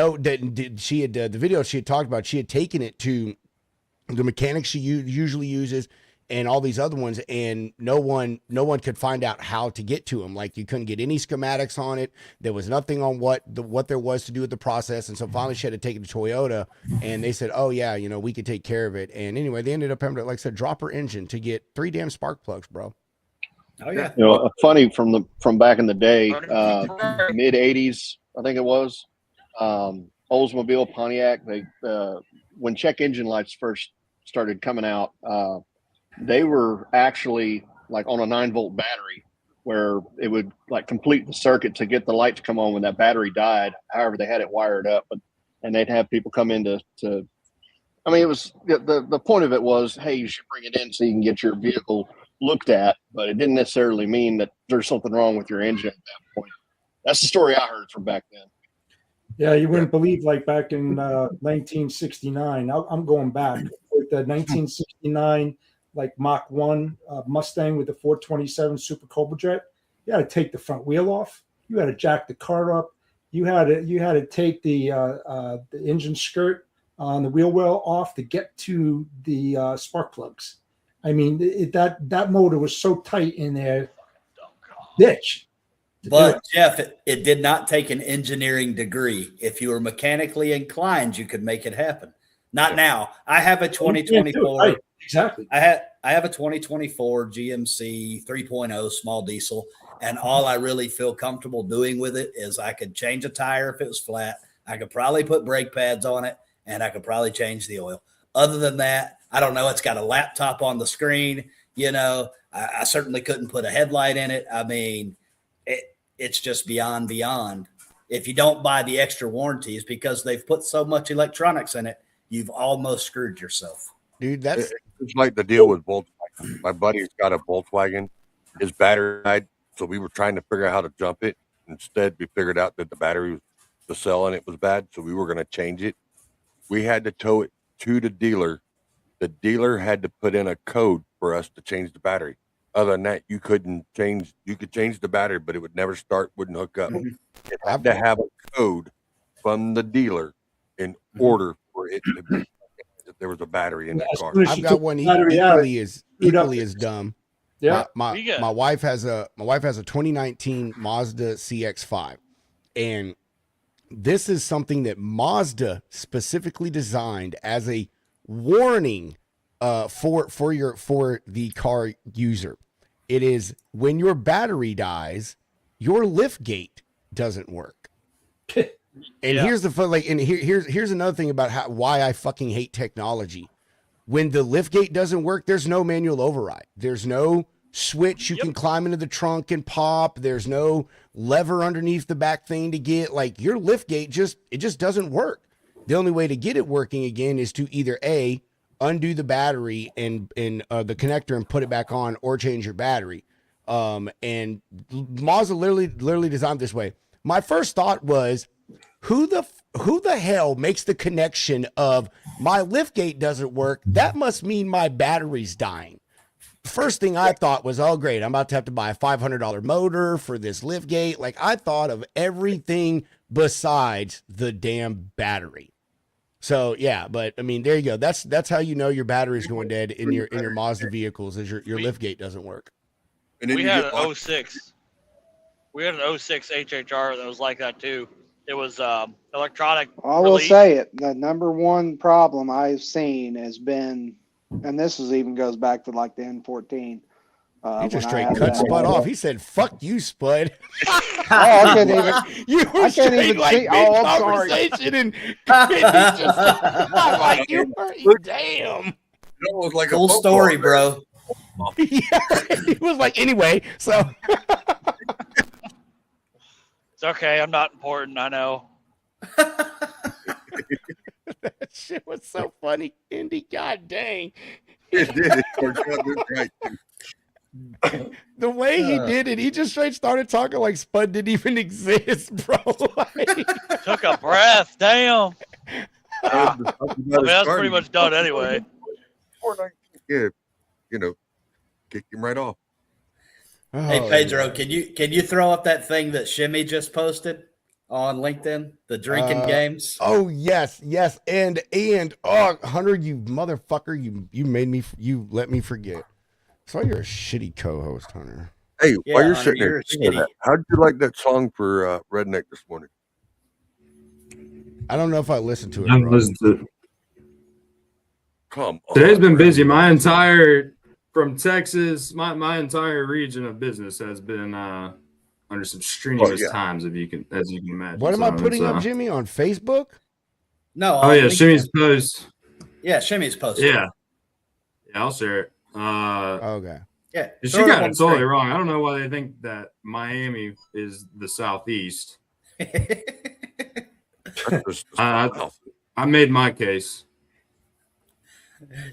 F: she had the video she had talked about. She had taken it to the mechanic she usually uses and all these other ones, and no one could find out how to get to them. Like, you couldn't get any schematics on it. There was nothing on what there was to do with the process. And so finally she had to take it to Toyota, and they said, oh yeah, you know, we could take care of it. And anyway, they ended up having to, like I said, drop her engine to get 3 damn spark plugs, bro.
H: Oh yeah.
K: You know, funny from back in the day, mid '80s, I think it was, Oldsmobile, Pontiac. They when check engine lights first started coming out, they were actually like on a 9-volt battery, where it would like complete the circuit to get the light to come on when that battery died. However, they had it wired up, and they'd have people come in to. I mean, it was the point of it was, hey, you should bring it in so you can get your vehicle looked at, but it didn't necessarily mean that there's something wrong with your engine at that point. That's the story I heard from back then.
I: Yeah, you wouldn't believe, like back in 1969. I'm going back with the 1969, like Mach 1 Mustang with the 427 Super Cobra Jet. You had to take the front wheel off. You had to jack the car up. You had to take the engine skirt on the wheel well off to get to the spark plugs. I mean, that motor was so tight in there. Bitch.
H: But Jeff, it did not take an engineering degree. If you were mechanically inclined, you could make it happen. Not now. I have a 2024.
I: Right. Exactly.
H: I have a 2024 GMC 3.0 small diesel, and all I really feel comfortable doing with it is I could change a tire if it was flat. I could probably put brake pads on it, and I could probably change the oil. Other than that, I don't know. It's got a laptop on the screen. You know, I certainly couldn't put a headlight in it. I mean, it's just beyond. If you don't buy the extra warranties because they've put so much electronics in it, you've almost screwed yourself.
F: Dude,
J: it's like the deal with Volkswagen. My buddy's got a Volkswagen. His battery died, so we were trying to figure out how to jump it. Instead, we figured out that the battery, the cell in it was bad, so we were going to change it. We had to tow it to the dealer. The dealer had to put in a code for us to change the battery. Other than that, you couldn't change. You could change the battery, but it would never start, wouldn't hook up. It had to have a code from the dealer in order for it to be that there was a battery in that car.
F: I've got one equally as dumb.
I: Yeah,
F: my wife has a 2019 Mazda CX-5, and this is something that Mazda specifically designed as a warning for the car user. It is when your battery dies, your lift gate doesn't work. And here's the fun, like, and here's another thing about why I fucking hate technology. When the lift gate doesn't work, there's no manual override. There's no switch you can climb into the trunk and pop. There's no lever underneath the back thing to get, like, your lift gate just doesn't work. The only way to get it working again is to either undo the battery and the connector and put it back on, or change your battery. And Mazda literally designed this way. My first thought was, who the hell makes the connection of my lift gate doesn't work? That must mean my battery's dying. First thing I thought was, oh great, I'm about to have to buy a $500 motor for this lift gate. Like, I thought of everything besides the damn battery. So yeah, but I mean, there you go. That's how you know your battery's going dead in your Mazda vehicles, is your lift gate doesn't work.
G: We had an 06. We had an 06 HHR that was like that too. it was electronic.
D: I will
G: release.
D: say it. The number one problem I've seen has been, and this even goes back to like the N14.
F: He just straight cut Spud off. He said, "Fuck you, Spud."
D: I couldn't even.
F: You were
D: I can't even
F: like
D: see. Oh, I'm sorry.
F: conversation and just, I'm like, you were, damn.
J: That was like
H: Cool
J: a
H: story, bro.
F: Yeah, he was like, anyway, so.
G: It's okay. I'm not important. I know.
F: That shit was so funny, Indy. God dang.
J: It did. It worked out just right.
F: The way he did it, he just straight started talking like Spud didn't even exist, bro. Like,
G: Took a breath. Damn. I mean, that's
J: Started.
G: pretty much done anyway.
J: Yeah, you know, kick him right off.
H: Hey
F: oh,
H: Pedro,
F: yeah.
H: can you throw up that thing that Shimmy just posted on LinkedIn? The drinking games.
F: Oh yes, and oh, Hunter, you motherfucker, you made me, you let me forget. So you're a shitty co-host, Hunter.
J: Hey,
H: Yeah,
J: while you're
H: Hunter,
J: sitting there,
H: you're
J: thinking of
H: shitty.
J: that, how'd you like that song for Redneck this morning?
F: I don't know if I listened to it.
C: I haven't
F: Bro.
C: listened to it.
J: Come on.
C: Today's been busy. My entire from Texas, my entire region of business has been under some strenuous times, as you can imagine.
F: What am I
C: So
F: putting
C: it's,
F: up, Jimmy, on Facebook?
H: No.
C: Oh yeah,
H: LinkedIn.
C: Shimmy's post.
H: Yeah, Shimmy's posted.
C: Yeah, I'll share it.
F: Okay.
H: Yeah.
C: She
H: throw it up
C: got
H: on
C: it totally
H: screen.
C: wrong. I don't know why they think that Miami is the Southeast. I made my case.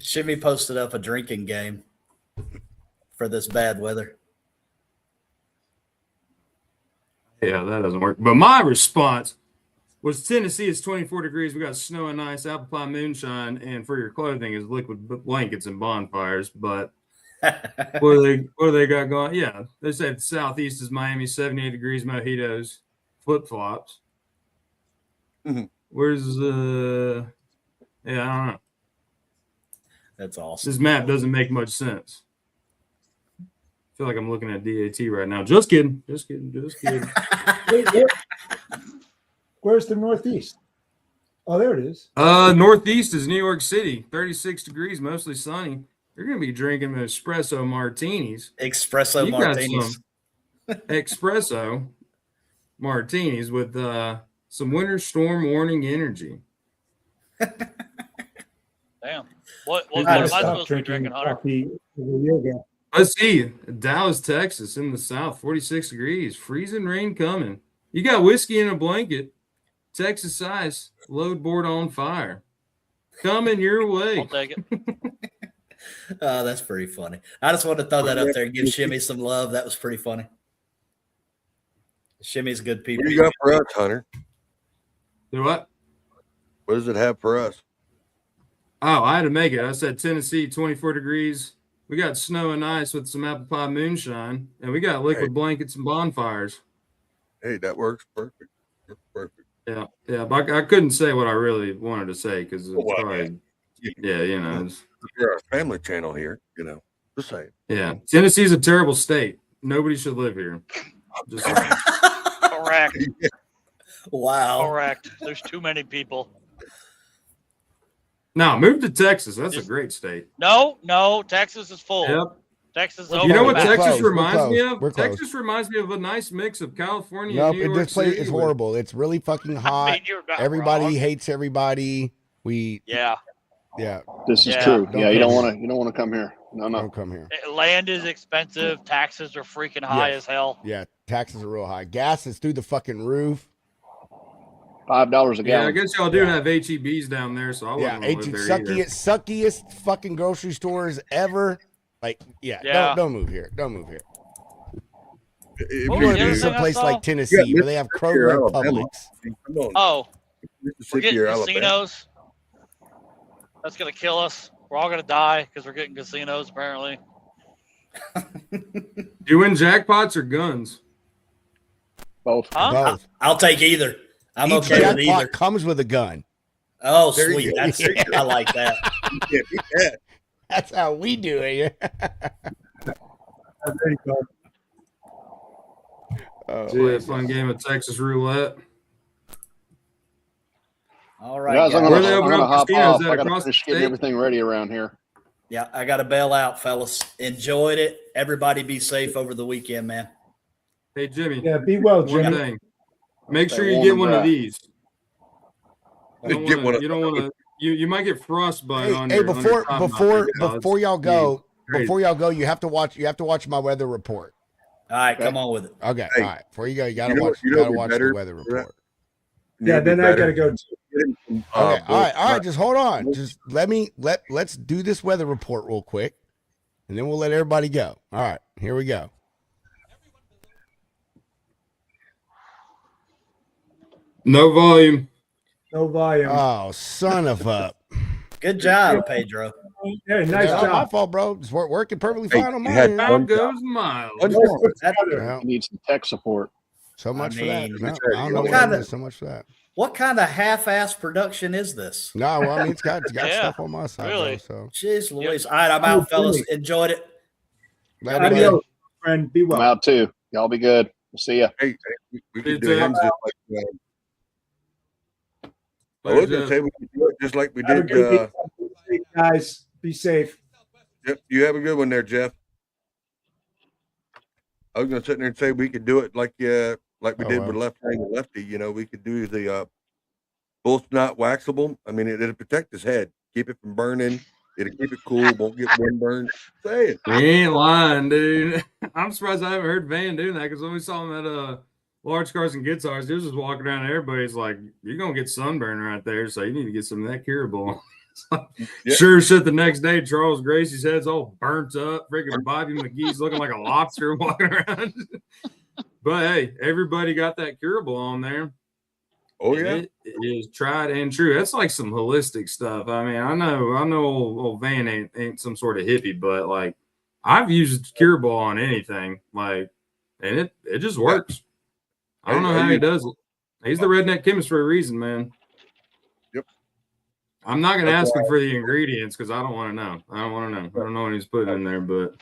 H: Shimmy posted up a drinking game for this bad weather.
C: Yeah, that doesn't work. But my response was Tennessee is 24 degrees. We got snow and ice, apple pie moonshine, and for your clothing is liquid blankets and bonfires. But what do they got going? Yeah, they said Southeast is Miami, 78 degrees, mojitos, flip flops.
J: Mm-hmm.
C: Where's yeah, I don't know.
H: That's awesome.
C: This map doesn't make much sense. I feel like I'm looking at DAT right now. Just kidding.
I: Where's the Northeast? Oh, there it is.
C: Northeast is New York City, 36 degrees, mostly sunny. You're gonna be drinking espresso martinis.
H: Espresso
C: You
H: martinis.
C: Got some espresso martinis with some winter storm warning energy.
G: Damn. What am
I: I
G: I
I: stopped
G: supposed to be drinking, Hunter?
I: coffee a year ago.
C: Let's see. Dallas, Texas, in the south, 46 degrees. Freezing rain coming. You got whiskey in a blanket. Texas ice. Load board on fire. Coming your way.
G: I'll take it.
H: Oh, that's pretty funny. I just wanted to throw that up there and give Shimmy some love. That was pretty funny. Shimmy's good people.
J: What do you got for us, Hunter?
C: Do what?
J: What does it have for us?
C: Oh, I had to make it. I said Tennessee, 24 degrees. We got snow and ice with some apple pie moonshine, and we got liquid blankets and bonfires.
J: Hey, that works perfect. That's perfect.
C: Yeah, but I couldn't say what I really wanted to say because it's probably, it's
J: we're a family channel here, just saying.
C: Yeah, Tennessee's a terrible state. Nobody should live here. Just
G: Correct.
H: Wow.
G: Correct. There's too many people.
C: No, move to Texas. That's a great state.
G: No, Texas is full.
C: Yep.
G: Texas is
C: You
G: over.
C: know what
G: the map.
C: Texas reminds me of?
F: We're close.
C: Texas reminds me of a nice mix of California
F: Nope,
C: and New York
F: this place
C: City.
F: is horrible. It's really fucking hot.
G: you're not
F: Everybody
G: wrong.
F: hates everybody.
G: Yeah.
K: This is
G: Yeah.
K: true.
F: Don't
K: Yeah, you don't
F: come
K: want to come here. No.
F: Don't come here.
G: Land is expensive. Taxes are freaking high as hell.
F: Yeah, taxes are real high. Gas is through the fucking roof.
K: $5 a
C: Yeah,
K: gallon.
C: I guess y'all do have HEBs down there, so I wouldn't want to live there either.
F: Suckiest fucking grocery stores ever. Like, don't move here. Don't move here.
J: If
F: We're
G: Oh,
F: going
G: the
F: to
G: other
F: be
G: thing I
F: someplace
G: saw?
F: like Tennessee where they have Kroger and
J: Alabama.
F: Publix.
J: Come on.
G: Oh, we're
J: Mississippi
G: getting
J: or Alabama.
G: casinos. That's going to kill us. We're all going to die because we're getting casinos, apparently.
C: Do you win jackpots or guns?
K: Both.
G: Huh?
F: Both.
H: I'll take either. I'm
F: Each
H: okay with
F: jackpot
H: either.
F: comes with a gun.
H: Oh,
J: There you
H: sweet.
J: go.
H: That's
J: There you go.
H: I like that.
J: Yeah, beat that.
F: That's how we do it.
I: There you go.
F: Oh,
C: Play a fun game of Texas roulette.
H: All right,
K: Guys, I'm
H: guys.
K: gonna hop
C: casinos
K: off.
C: at
K: I gotta
C: across
K: finish
C: the
K: getting
C: state?
K: everything ready around here.
H: Yeah, I got to bail out, fellas. Enjoyed it. Everybody be safe over the weekend, man.
C: Hey, Jimmy.
I: Yeah, be well,
C: One
I: Jimmy.
C: thing. Make
K: Stay
C: sure you
K: warm
C: get
K: and
C: one
K: dry.
C: of these. You don't
J: Get
C: want
J: one
C: to.
J: of
C: You don't want to. You might get frostbite on
F: Hey,
C: your on your top knot there, pal.
F: before y'all go,
C: Crazy.
F: before y'all go, you have to watch my weather report.
H: All right, come on with it.
F: Okay,
J: Hey,
F: all right. Before you go, you gotta
J: you know
F: watch.
J: what- you
F: You
J: know
F: gotta
J: what'd be
F: watch
J: better
F: the weather
J: for that?
F: report.
I: Yeah,
J: It'd be
I: then I
J: better
I: gotta go too.
J: get him some,
F: Okay, all right.
J: bull-
F: Just hold on. Just let's do this weather report real quick, and then we'll let everybody go. All right, here we go.
C: No volume.
I: No volume.
F: Oh, son of a!
H: Good job, Pedro.
I: Hey, nice
F: Not my
I: job.
F: fault, bro. It's working perfectly
J: Hey,
F: fine on
J: you
F: my
J: had
F: end.
J: one
C: Time goes
J: job.
C: miles.
J: One
I: Let's
J: job.
I: put
H: That-
I: together.
F: Well,
K: You need some tech support.
F: so much for that.
H: mean,
F: No,
J: Exactly.
F: I don't know
H: What
F: what
H: kind
F: it
H: of-
F: is. So much for that.
H: What kind of half-ass production is this?
F: No, well, I mean, it's got
G: Yeah,
F: stuff on my side,
G: really.
F: bro. So
H: Jeez Louise. All right, I'm out, fellas. Enjoyed it.
F: later,
H: Y'all be
F: buddy.
I: Adios, friend. Be
K: I'm
I: well.
K: out too. Y'all be good. We'll see ya.
J: Hey, we could
C: It's,
J: do him just like. I was gonna say we could do it just like we
I: Have a
J: did.
I: good weekend. Be safe, guys. Be safe.
J: Yep, you have a good one there, Jeff. I was gonna sit there and say we could do it like we
F: Oh,
J: did
F: wow.
J: with left hand and lefty. You know, we could do the both not waxable. I mean, it'll protect his head, keep it from burning. It'll keep it cool, won't get windburned. Say it.
C: He ain't lying, dude. I'm surprised I haven't heard Van doing that because when we saw him at Large Cars and Guitars, he was just walking around and everybody's like, you're gonna get sunburn right there, so you need to get some of that curable.
J: Yeah.
C: Sure as shit the next day, Charles Gracie's head's all burnt up. Freaking Bobby McGee's looking like a lobster walking around. But hey, everybody got that curable on there.
J: Oh yeah.
C: It is tried and true. That's like some holistic stuff. I mean, I know old Van ain't some sort of hippie, but like I've used Cure Ball on anything, like, and it just works. I don't know how he does it. He's the redneck chemist for a reason, man.
J: Yep.
C: I'm not gonna
J: That's
C: ask him for the ingredients because I don't want to know. I don't know what he's putting in there, but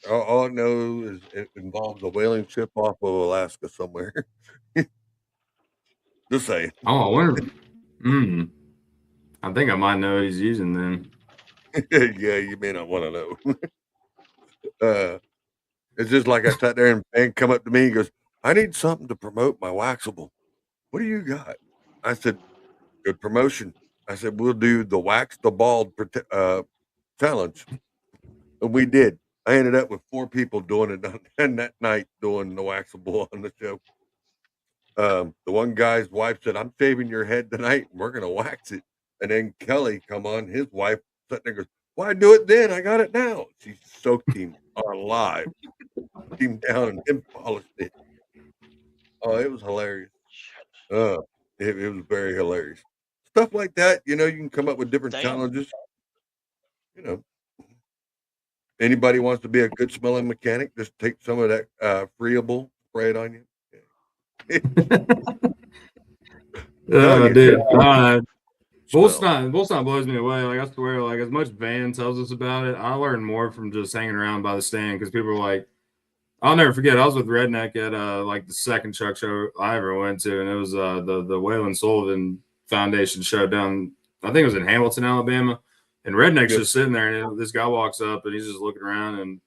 J: All I know is it involves a whaling ship off of Alaska somewhere. Just saying.
C: oh, I wonder. I think I might know what he's using then.
J: Yeah, you may not want to know. It's just like I sat there and Ben come up to me and goes, I need something to promote my waxable. What do you got? I said, good promotion. I said, we'll do the wax the bald challenge. And we did. I ended up with 4 people doing it and that night doing the waxable on the show. The one guy's wife said, I'm shaving your head tonight and we're going to wax it. And then Kelly come on, his wife sitting there goes, why do it then? I got it now. She soaked him alive, took him down and then polished it. Oh, it was hilarious. It was very hilarious. Stuff like that, you know, you can come up with different challenges. You know, anybody wants to be a good smelling mechanic, just take some of that freeable, spray it on you.
C: Dude. Bullstein blows me away. Like, I swear, like, as much Van tells us about it, I learned more from just hanging around by the stand because people were like, I'll never forget. I was with Redneck at like the second truck show I ever went to, and it was the Waylon Sullivan Foundation show down. I think it was in Hamilton, Alabama. And Redneck's just sitting there, and this guy walks up, and he's just looking around, and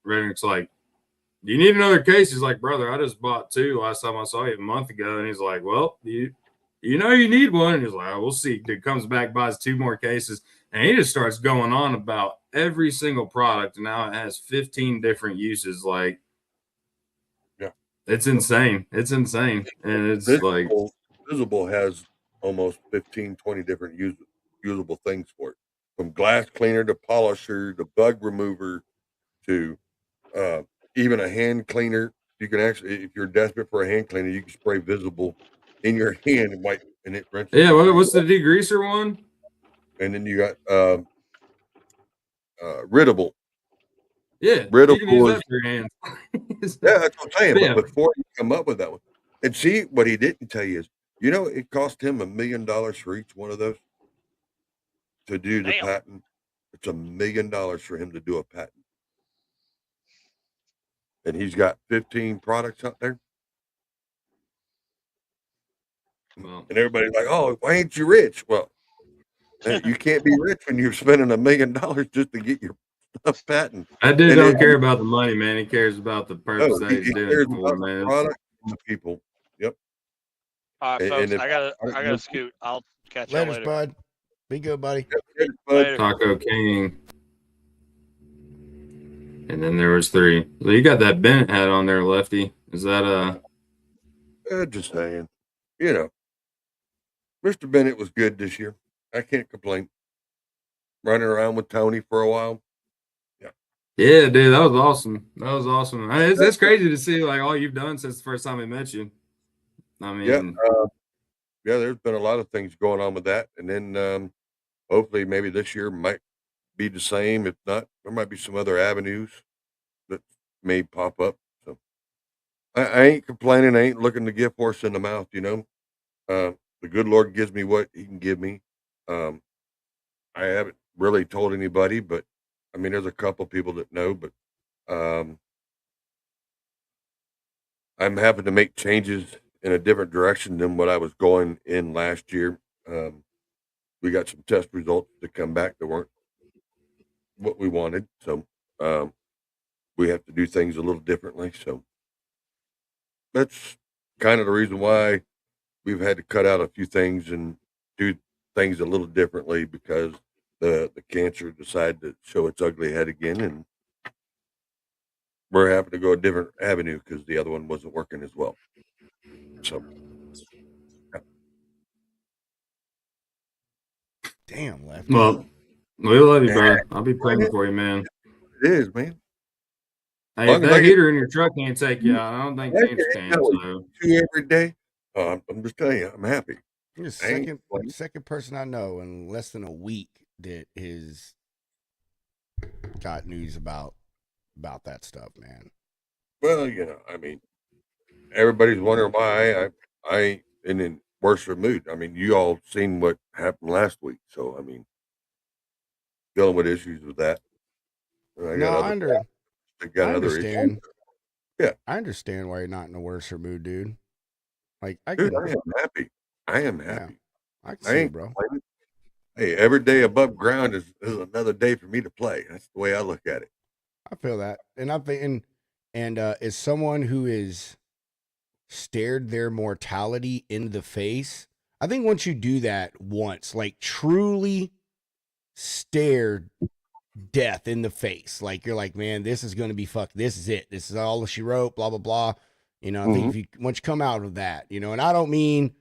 C: Redneck's like, "Do you need another case?" He's like, "Brother, I just bought 2 last time I saw you a month ago." And he's like, "Well, you know you need one." And he's like, "Oh, we'll see." Dude comes back, buys 2 more cases, and he just starts going on about every single product. And now it has 15 different uses. Like, it's insane. It's insane. And it's
J: Visible has almost 15, 20 different usable things for it. From glass cleaner to polisher to bug remover to even a hand cleaner. You can actually, if you're desperate for a hand cleaner, you can spray Visible in your hand and wipe, and it rinses.
C: Yeah, what's the degreaser one?
J: And then you got Riddable.
C: Yeah,
J: Riddable
C: you can use that for your hands.
J: Yeah, that's what I'm saying.
C: Yeah.
J: But before you come up with that one, and see what he didn't tell you is, you know, it cost him $1 million for each one of those to do the patent. It's $1 million for him to do a patent, and he's got 15 products out there.
C: Well,
J: And everybody's like, "Oh, why ain't you rich?" Well, you can't be rich when you're spending $1 million just to get your stuff patent.
C: that dude
J: And
C: don't
J: it,
C: care about the money, man. He cares about the purpose
J: no,
C: that
J: he
C: he's doing
J: cares
C: it for,
J: about the
C: man.
J: product and the people. Yep.
G: All right,
J: And
G: folks.
J: if
G: I gotta scoot. I'll catch y'all
F: Later,
G: later.
F: bud. Be good, buddy.
G: Later.
C: Taco King. And then there was 3. So you got that Bennett hat on there, Lefty. Is that
J: just saying, you know, Mr. Bennett was good this year. I can't complain. Running around with Tony for a while.
C: Yeah, dude, that was awesome. That was awesome. I mean, it's crazy to see like all you've done since the first time we met you. I mean,
J: Yeah, there's been a lot of things going on with that, and then hopefully maybe this year might be the same. If not, there might be some other avenues that may pop up. So I ain't complaining. I ain't looking to give horse in the mouth. The good Lord gives me what He can give me. I haven't really told anybody, but I mean, there's a couple people that know, but I'm having to make changes in a different direction than what I was going in last year. We got some test results to come back that weren't what we wanted, so we have to do things a little differently. So that's kind of the reason why we've had to cut out a few things and do things a little differently, because the cancer decided to show its ugly head again, and we're having to go a different avenue because the other one wasn't working as well. So,
F: Damn, Lefty.
C: well, we love you, brother. I'll be praying for you, man.
J: it is, man.
C: Hey, if that heater in your truck can't take you out, I don't think cancer can. So.
J: 2 every day. I'm just telling you, I'm happy.
F: You're the second person I know in less than a week that has got news about that stuff, man.
J: Well, I mean, everybody's wondering why I ain't in worse of a mood. I mean, you all seen what happened last week, so I mean, dealing with issues with that. I
F: understand.
J: Issues. Yeah,
F: I understand why you're not in a worse mood, dude. Like, I
J: am happy. I am happy.
F: Yeah, I can see it, bro.
J: Complaining. Hey, every day above ground is another day for me to play. That's the way I look at it.
F: I feel that, and I'm thinking, and as someone who is stared their mortality in the face, I think once you do that once, like truly stare death in the face, like you're like, man, this is going to be fucked. This is it. This is all she wrote, blah, blah, blah. I think if you, once you come out of that, and I don't mean,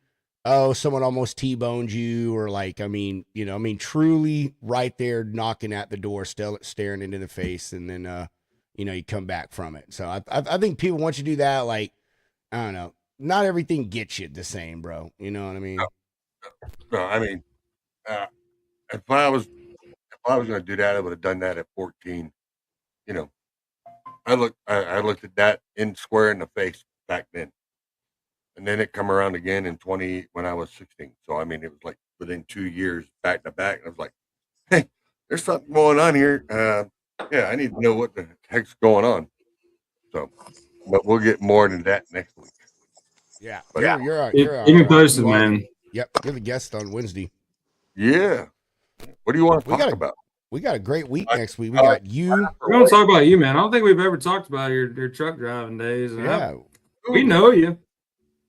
F: oh, someone almost T-boned you, or like, I mean truly right there knocking at the door, still staring into the face. And then, you come back from it. So I think people, once you do that, like, I don't know, not everything gets you the same, bro. You know what I mean?
J: No, I mean, if I was going to do that, I would have done that at 14. I looked at that square in the face back then, and then it come around again in 20 when I was 16. So I mean, it was like within 2 years back to back. And I was like, hey, there's something going on here. Yeah, I need to know what the heck's going on. So, but we'll get more into that next week.
F: Yeah,
J: but
F: you're
C: Keep me posted, man.
F: Yep, you're the guest on Wednesday.
J: Yeah. What do you want to talk about?
F: We got a great week next week. We got you.
C: We're gonna talk about you, man. I don't think we've ever talked about your truck driving days. And
F: yeah,
C: we know you.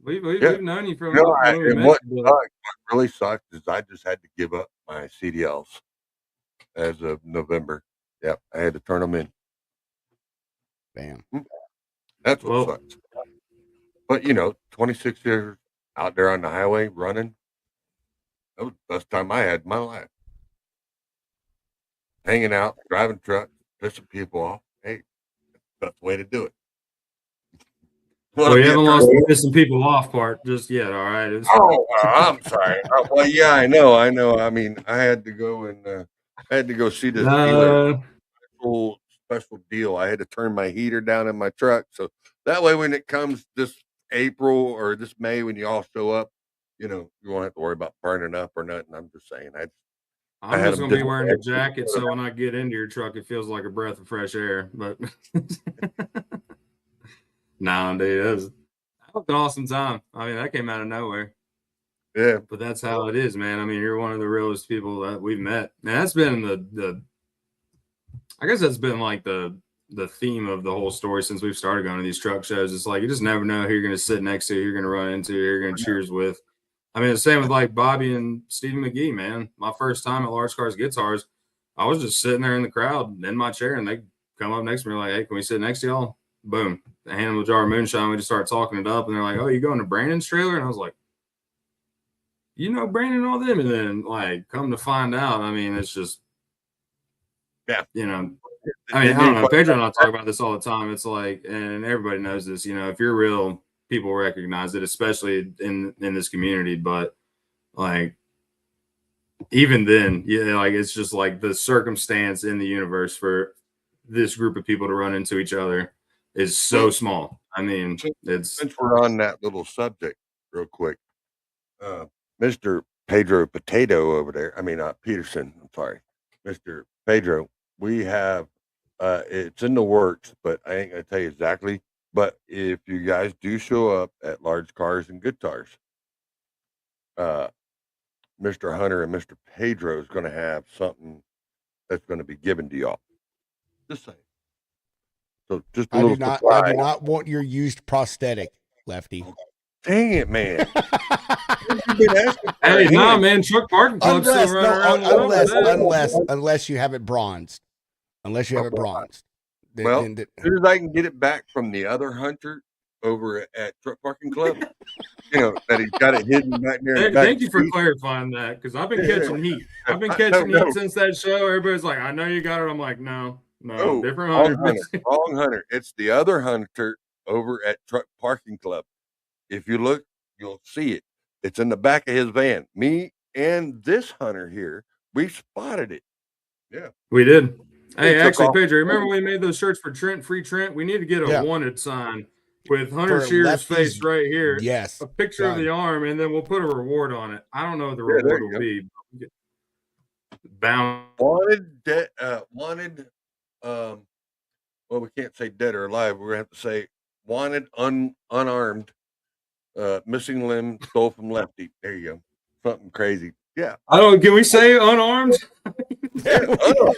C: We've known you from when we met
J: what
C: you.
J: really sucked is I just had to give up my CDLs as of November. Yep, I had to turn them in.
F: Bam.
J: That's what sucks. But 26 years out there on the highway running, that was the best time I had in my life. Hanging out, driving trucks, pissing people off. Hey, that's the way to do it.
C: Well, you haven't lost the pissing people off part just yet, all right?
J: I'm sorry. Well, yeah, I know. I mean, I had to go see this dealer. Special deal. I had to turn my heater down in my truck, so that way when it comes this April or this May, when you all show up, you won't have to worry about burning up or nothing. I'm just saying.
C: I'm just gonna be wearing a jacket, so when I get into your truck, it feels like a breath of fresh air. But nah, dude, that was an awesome time. I mean, that came out of nowhere.
J: Yeah.
C: But that's how it is, man. I mean, you're one of the realest people that we've met. And that's been the I guess that's been like the theme of the whole story since we've started going to these truck shows. It's like you just never know who you're going to sit next to, who you're going to run into, who you're going to cheers with. I mean, the same with like Bobby and Stephen McGee, man. My first time at Large Cars Guitars, I was just sitting there in the crowd in my chair, and they come up next to me like, "Hey, can we sit next to y'all?" Boom. They hand them a jar of moonshine. We just start talking it up, and they're like, "Oh, you going to Brandon's trailer?" And I was like, "You know Brandon and all them?" And then like come to find out, I mean, it's just,
J: yeah,
C: you know, I mean, I don't know. Pedro and I talk about this all the time. It's like, and everybody knows this, you know, if you're real, people recognize it, especially in this community. But like, even then, yeah, like it's just like the circumstance in the universe for this group of people to run into each other is so small. I mean, it's
J: since we're on that little subject, real quick, Mr. Pedro Potato over there. I mean, Peterson. I'm sorry, Mr. Pedro. We have it's in the works, but I ain't gonna tell you exactly. But if you guys do show up at Large Cars and Guitars, Mr. Hunter and Mr. Pedro is going to have something that's going to be given to y'all. Just saying. So just a little surprise.
F: I do not want your used prosthetic, Lefty.
J: Dang it, man.
C: Hey, no, man, truck parking club still running around.
F: Unless you have it bronzed. Unless you have it bronzed.
J: Well, as soon as I can get it back from the other Hunter over at Truck Parking Club, you know, that he's got it hidden back there.
C: Thank you for clarifying that, because I've been catching heat. I've been catching heat since that show. Everybody's like, I know you got it. I'm like, no, different Hunter.
J: Wrong Hunter. It's the other Hunter over at Truck Parking Club. If you look, you'll see it. It's in the back of his van. Me and this Hunter here, we spotted it. Yeah.
C: We did. Hey, actually, Pedro, remember we made those shirts for Trent, Free Trent? We need to get a wanted sign with Hunter Shearer's face right here.
F: Yes.
C: A picture of the arm, and then we'll put a reward on it. I don't know what the reward will be. Bound.
J: Wanted, well, we can't say dead or alive. We're going to have to say wanted, unarmed, missing limb, stole from Lefty. There you go. Something crazy. Yeah.
C: Can we say unarmed?
J: Yeah, unarmed.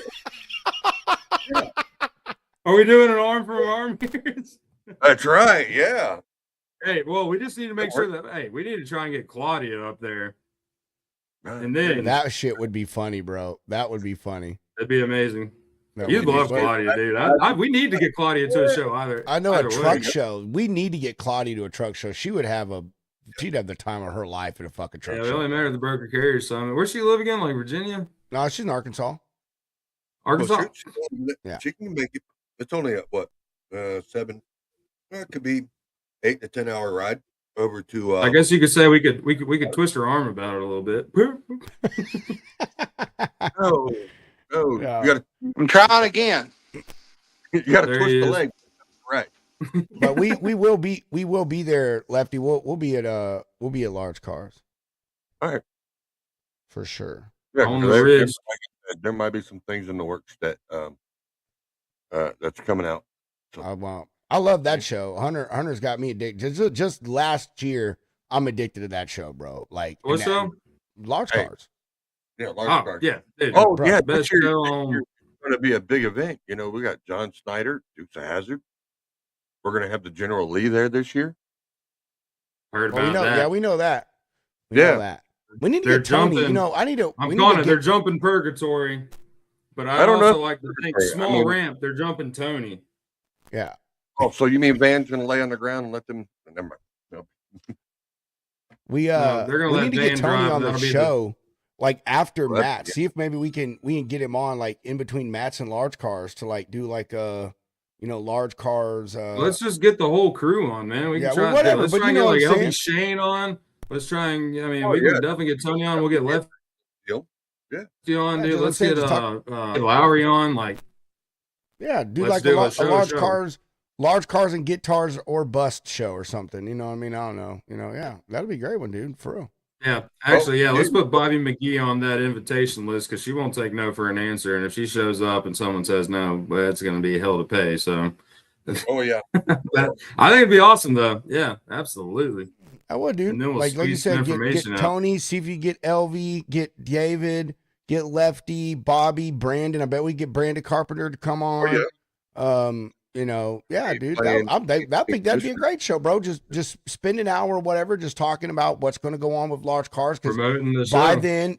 C: Are we doing an arm for arm here?
J: That's right. Yeah.
C: Hey, well, we just need to make sure that we need to try and get Claudia up there. And then
F: that shit would be funny, bro. That would be funny.
C: That'd be amazing. You'd love Claudia, dude. We need to get Claudia to a show either.
F: I know a truck show. We need to get Claudia to a truck show. She'd have the time of her life at a fucking truck show.
C: Yeah, we only met her at the Broker Carrier Summit. Where's she live again? Like Virginia?
F: No, she's in Arkansas.
C: Arkansas?
J: Well, she can make it. It's only a 7. Well, it could be 8 to 10 hour ride over to.
C: I guess you could say we could twist her arm about it a little bit.
J: No,
F: Yeah.
J: you got to.
D: I'm trying again.
J: You got to twist the leg. Right.
F: But we will be there, Lefty. We'll be at Large Cars.
J: All right.
F: For sure.
J: Yeah,
C: on the ridge.
J: There might be some things in the works that that's coming out. So.
F: I love that show. Hunter's got me addicted. Just last year, I'm addicted to that show, bro. Like
C: what show?
F: Large Cars.
J: Yeah, Large Cars.
C: Yeah.
J: Oh,
C: bro,
J: yeah.
C: Best
J: This year
C: show.
J: going to be a big event. You know, we got John Snyder, Dukes of Hazzard. We're going to have the General Lee there this year.
C: Heard about that.
F: Yeah, we know that. We
J: know
F: that. We need to get Tony. You know, I need to.
C: I'm calling it. They're jumping Purgatory, but I don't also like to think small ramp. They're jumping Tony.
F: Yeah.
J: Oh, so you mean Van's going to lay on the ground and let them? Never mind. No.
F: We need to get Tony on the show, like after Matt. See if maybe we can get him on like in between Matt's and Large Cars to like do like Large Cars.
C: Let's just get the whole crew on, man. We can try.
F: Whatever.
C: Let's try and get like LB Shane on. Let's try and. I mean, we can definitely get Tony on. We'll get Lefty on, dude. Let's get Lowry on. Like,
F: do like a Large Cars and Guitars or Bust show or something. You know what I mean? I don't know. That'd be a great one, dude. For real.
C: Yeah, actually, let's put Bobby McGee on that invitation list because she won't take no for an answer. And if she shows up and someone says no, well, it's going to be hell to pay. So,
J: oh yeah,
C: I think it'd be awesome though. Yeah, absolutely.
F: I would, dude.
C: And then we'll
F: like you
C: squeeze some
F: said, get
C: information out.
F: Tony, see if you get LV, get David, get Lefty, Bobby, Brandon. I bet we get Brandon Carpenter to come on. You know, yeah, dude. I think that'd be a great show, bro. Just spend an hour or whatever, just talking about what's going to go on with large cars. Because
C: Promoting the
F: by
C: show.
F: then,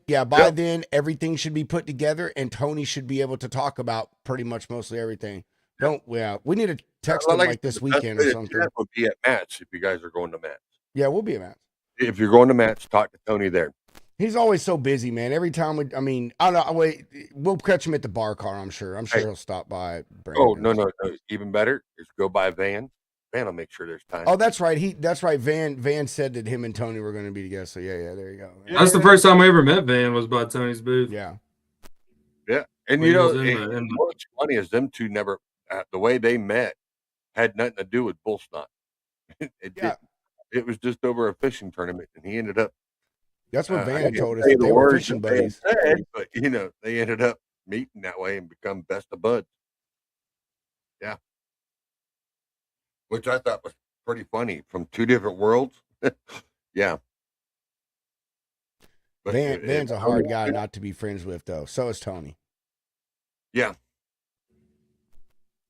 F: then everything should be put together, and Tony should be able to talk about pretty much mostly everything. We need to text him like this weekend or something.
J: That would be at Matt's if you guys are going to Matt's.
F: Yeah, we'll be at Matt's.
J: If you're going to Matt's, talk to Tony there.
F: He's always so busy, man. Every time I don't know. Wait, we'll catch him at the bar car. I'm sure he'll stop by. Brandon.
J: Oh no! Even better is go by Van. Van will make sure there's time.
F: Oh, that's right. Van said that him and Tony were going to be together. So yeah, there you go.
C: That's the first time I ever met Van was by Tony's booth.
F: Yeah.
J: And
C: When he was
J: what's funny is them two never. The way they met had nothing to do with bull snot. It was just over a fishing tournament, and he ended up.
F: That's what Van had told us. They were fishing buddies.
J: But they ended up meeting that way and become best of buds. Yeah, which I thought was pretty funny from two different worlds. Yeah, but
F: Van's a hard guy not to be friends with, though. So is Tony.
J: Yeah,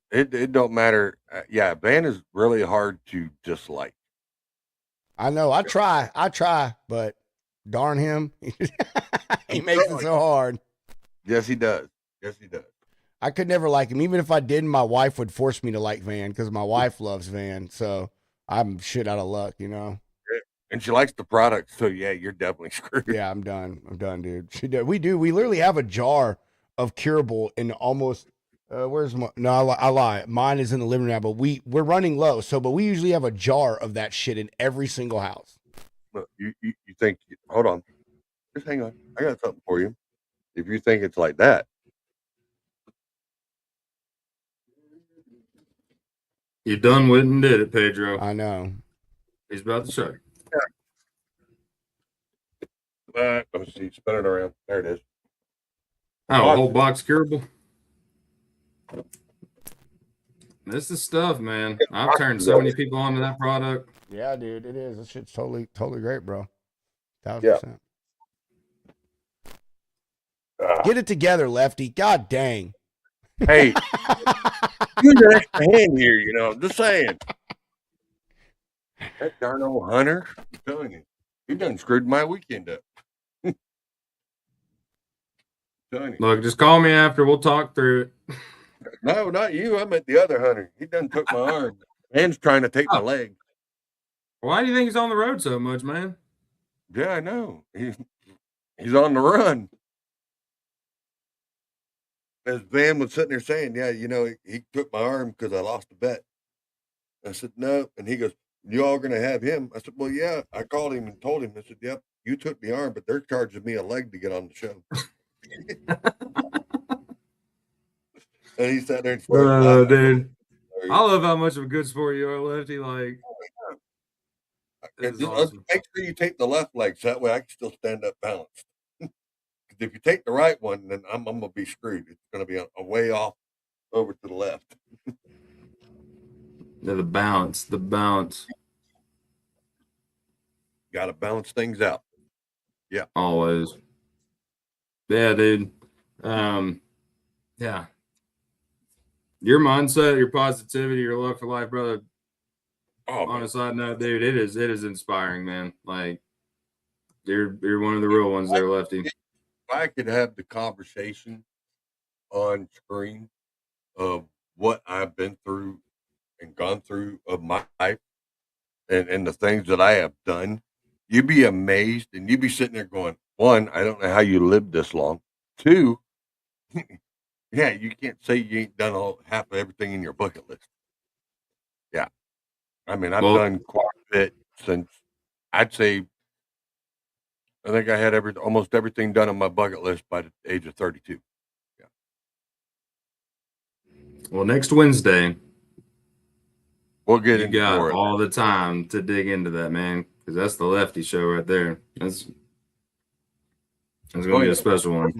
J: it don't matter. Van is really hard to dislike.
F: I know. I try, but darn him, he makes it so hard.
J: Yes, he does.
F: I could never like him. Even if I did, my wife would force me to like Van because my wife loves Van. So I'm shit out of luck, you know.
J: And she likes the product, so yeah, you're definitely screwed.
F: Yeah, I'm done, dude. She did. We do. We literally have a jar of curable in almost. Where's my? No, I lie. Mine is in the living room, but we're running low. But we usually have a jar of that shit in every single house.
J: Look, you think? Hold on, just hang on. I got something for you. If you think it's like that,
C: you done went and did it, Pedro.
F: I know.
C: He's about to show.
J: Let's see. Spin it around. There it is.
C: Oh, a whole box curable. This is stuff, man. I've turned so many people onto that product.
F: Yeah, dude, it is. This shit's totally great, bro. 1,000%. Get it together, Lefty. God dang.
J: Hey, use an extra hand here. I'm just saying. That darn old Hunter, I'm telling you, he done screwed my weekend up.
C: Look, just call me after. We'll talk through it.
J: No, not you. I meant the other Hunter. He done took my arm. Man's trying to take my leg.
C: Why do you think he's on the road so much, man?
J: Yeah, I know. He's on the run. As Van was sitting there saying, he took my arm because I lost a bet. I said, no. And he goes, you all going to have him? I said, well, yeah. I called him and told him. I said, yep, you took the arm, but they're charging me a leg to get on the show. And he sat there and
C: dude. I love how much of a good sport you are, Lefty. Like,
J: awesome. Make sure you take the left leg so that way I can still stand up balanced. Because if you take the right one, then I'm going to be screwed. It's going to be a way off over to the left.
C: The balance.
J: Got to balance things out. Yeah.
C: Always. Yeah, dude. Yeah. Your mindset, your positivity, your love for life, brother.
J: Oh,
C: on a side note, dude, it is inspiring, man. Like you're one of the real ones there, Lefty.
J: If I could have the conversation on screen of what I've been through and gone through of my life and the things that I have done, you'd be amazed and you'd be sitting there going, one, I don't know how you lived this long. Two, yeah, you can't say you ain't done half of everything in your bucket list. Yeah. I mean, I've done quite a bit since I'd say I think I had almost everything done on my bucket list by the age of 32. Yeah.
C: Well, next Wednesday,
J: we'll get into
C: got all the time to dig into that, man, because that's the Lefty show right there. That's going to be a special one.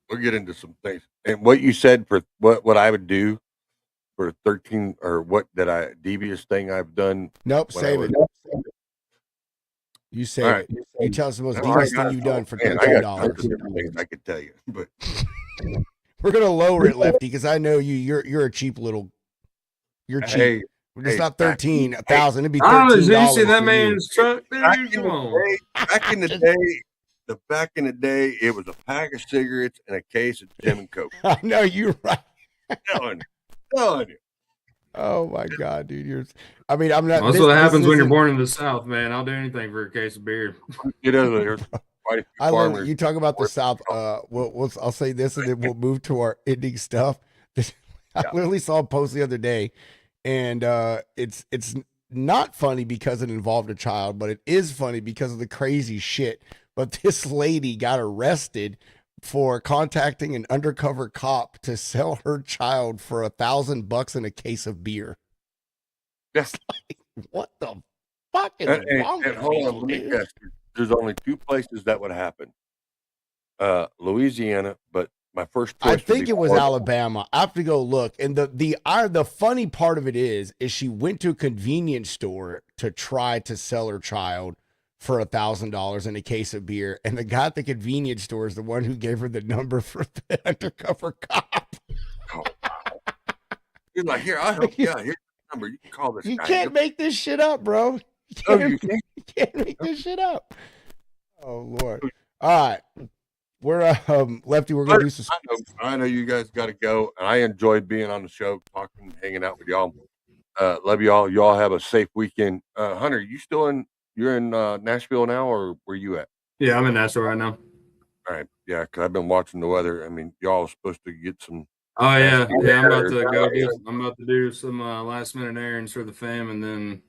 J: We'll get into some things. And what you said for what I would do for 13 or what that devious thing I've done.
F: Nope, save it. You say,
J: All right.
F: you tell us the most
J: No,
F: devious
J: I got
F: thing you've done for
J: man, I
F: $13.
J: got tons of different things I could tell you, but
F: We're gonna lower it, Lefty, because I know you're a cheap little. You're cheap.
J: hey,
F: It's
J: hey,
F: not
J: back,
F: 1,000. It'd be
C: Oh,
F: $13
C: did you see that
F: for you.
C: man's truck,
J: back
C: dude?
J: in
C: Come on.
J: back in the day, back in the day, it was a pack of cigarettes and a case of Jim and Coke.
F: I know you're right.
J: Telling you.
F: Oh my God, dude! I mean, I'm not.
C: That's what happens when you're born in the South, man. I'll do anything for a case of beer.
J: Get out of there. Quite a few
F: I love
J: farmers.
F: you talk about the South. I'll say this, and then we'll move to our ending stuff. I literally saw a post the other day, and it's not funny because it involved a child, but it is funny because of the crazy shit. But this lady got arrested for contacting an undercover cop to sell her child for $1,000 in a case of beer.
J: Yes.
F: Like, what the fuck is wrong with
J: hold
F: people,
J: on, let me
F: dude?
J: guess. There's only two places that would happen. Louisiana, but my first choice
F: I
J: would
F: think
J: be
F: it was
J: Florida.
F: Alabama. I have to go look. And the funny part of it is she went to a convenience store to try to sell her child for $1,000 in a case of beer, and the guy at the convenience store is the one who gave her the number for the undercover cop.
J: Oh, he's like, here, I'll help you out. Here's the number. You can call this
F: You
J: guy.
F: can't make this shit up, bro. You can't make this shit up. Oh Lord. All right. We're Lefty, we're gonna do some.
J: I know you guys got to go. And I enjoyed being on the show, talking, hanging out with y'all. Love y'all. Y'all have a safe weekend. Hunter, you're in Nashville now, or where you at?
C: Yeah, I'm in Nashville right now.
J: All right, yeah, because I've been watching the weather. I mean, y'all are supposed to get some.
C: Oh yeah, I'm about to go. I'm about to do some last minute errands for the fam, and then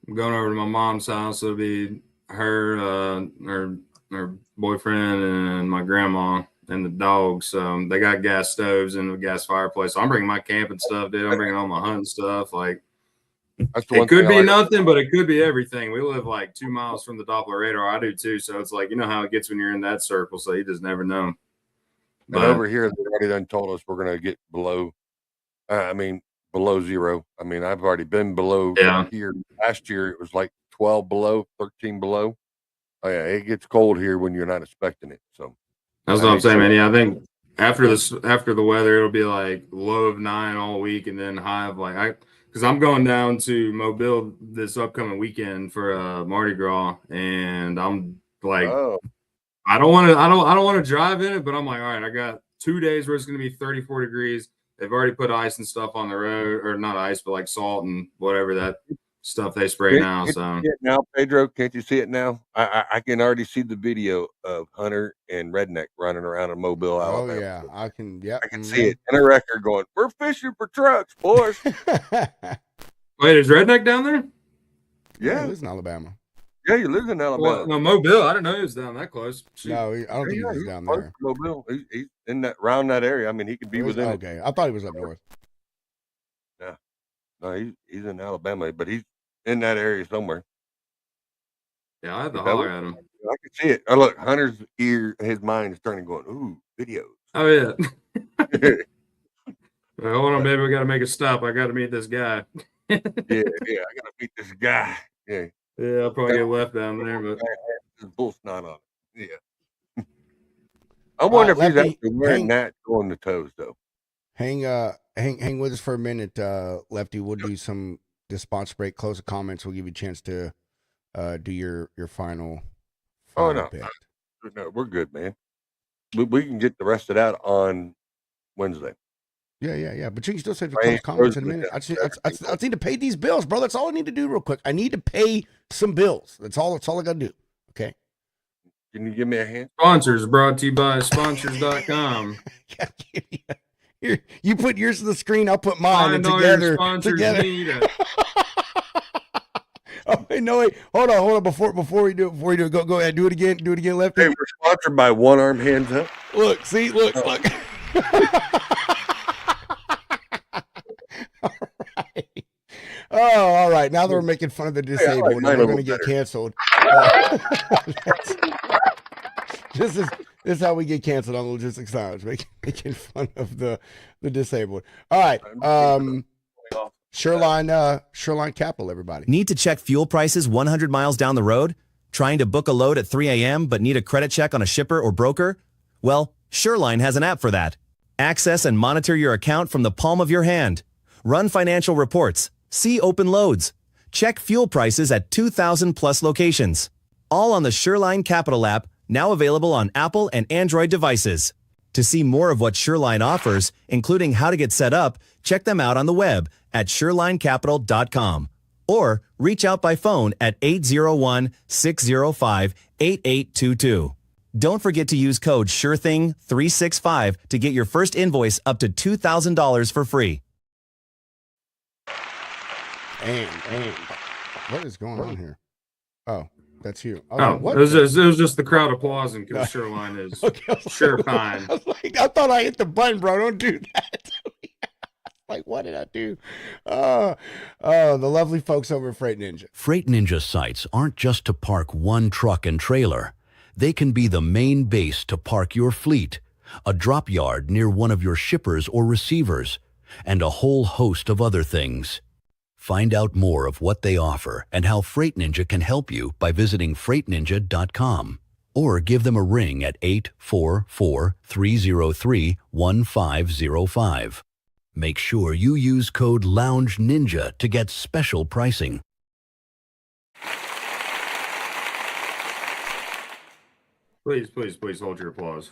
C: I'm going over to my mom's house. It'll be her, her boyfriend, and my grandma and the dogs. So they got gas stoves and a gas fireplace. So I'm bringing my camping stuff, dude. I'm bringing all my hunting stuff. Like, it could be nothing, but it could be everything. We live like 2 miles from the Doppler radar. I do too. So it's like, you know how it gets when you're in that circle. So you just never know.
J: But over here, they already done told us we're going to get below. Below zero. I mean, I've already been below here. Last year, it was like 12 below, 13 below. Oh yeah, it gets cold here when you're not expecting it. So
C: that's what I'm saying, man. Yeah, I think after the weather, it'll be like low of 9 all week, and then high of because I'm going down to Mobile this upcoming weekend for Mardi Gras, and I'm like, I don't want to drive in it, but I'm like, all right, I got 2 days where it's going to be 34 degrees. They've already put ice and stuff on the road, or not ice, but like salt and whatever that stuff they spray now. So
J: see it now, Pedro, can't you see it now? I can already see the video of Hunter and Redneck running around in Mobile, Alabama.
F: Oh yeah, I can. Yeah,
J: I can see it in a record going. We're fishing for trucks, boys.
C: Wait, is Redneck down there?
J: Yeah,
F: he lives in Alabama.
J: Yeah, you live in Alabama.
C: Well, no, Mobile. I didn't know he was down that close. Shoot.
F: No, I don't think he was down there.
J: Mobile. He's in that around that area. I mean, he could be within.
F: Okay, I thought he was up north.
J: Yeah, no, he's in Alabama, but he's in that area somewhere.
C: Yeah, I had to holler at him.
J: I can see it. Oh, look, Hunter's his mind is turning, going, "Ooh, videos."
C: Oh yeah. Hold on, baby. We got to make a stop. I got to meet this guy.
J: yeah, I got to meet this guy. Yeah.
C: Yeah, I'll probably get left down there, but
J: there's bull snot on it. Yeah. I wonder if he's actually wearing that on the toes, though.
F: Hang with us for a minute, Lefty. We'll do the sponsor break, close the comments. We'll give you a chance to do your final bit.
J: No, we're good, man. We can get the rest of that on Wednesday.
F: Yeah. But you can still say the close comments in a minute. I just need to pay these bills, bro. That's all I need to do real quick. I need to pay some bills. That's all I got to do. Okay.
J: Can you give me a hand?
C: Sponsors brought to you by sponsors.com.
F: Here, you put yours to the screen. I'll put mine and together. Oh wait, no wait. Hold on. Before we do it, go ahead. Do it again, Lefty.
J: Hey, we're sponsored by One Arm Hands Up.
F: Look. Oh, all right. Now that we're making fun of the disabled, and we're going to get canceled. This is how we get canceled on Logistics Lounge, making fun of the disabled. All right. Shoreline Capital, everybody.
M: Need to check fuel prices 100 miles down the road? Trying to book a load at 3 a.m. but need a credit check on a shipper or broker? Well, Sureline has an app for that. Access and monitor your account from the palm of your hand. Run financial reports. See open loads. Check fuel prices at 2,000 plus locations. All on the Sureline Capital app, now available on Apple and Android devices. To see more of what Sureline offers, including how to get set up, check them out on the web at SurelineCapital.com or reach out by phone at 801-605-8822. Don't forget to use code SURETHING365 to get your first invoice up to $2,000 for free.
F: And what is going on here? Oh, that's you.
C: Oh, it was just the crowd applauding because Shoreline is sure fine.
F: I thought I hit the button, bro. Don't do that. Like, what did I do? The lovely folks over at Freight Ninja.
L: Freight Ninja sites aren't just to park one truck and trailer. They can be the main base to park your fleet, a drop yard near one of your shippers or receivers, and a whole host of other things. Find out more of what they offer and how Freight Ninja can help you by visiting freightninja.com or give them a ring at 844-303-1505. Make sure you use code Lounge Ninja to get special pricing.
C: Please hold your applause.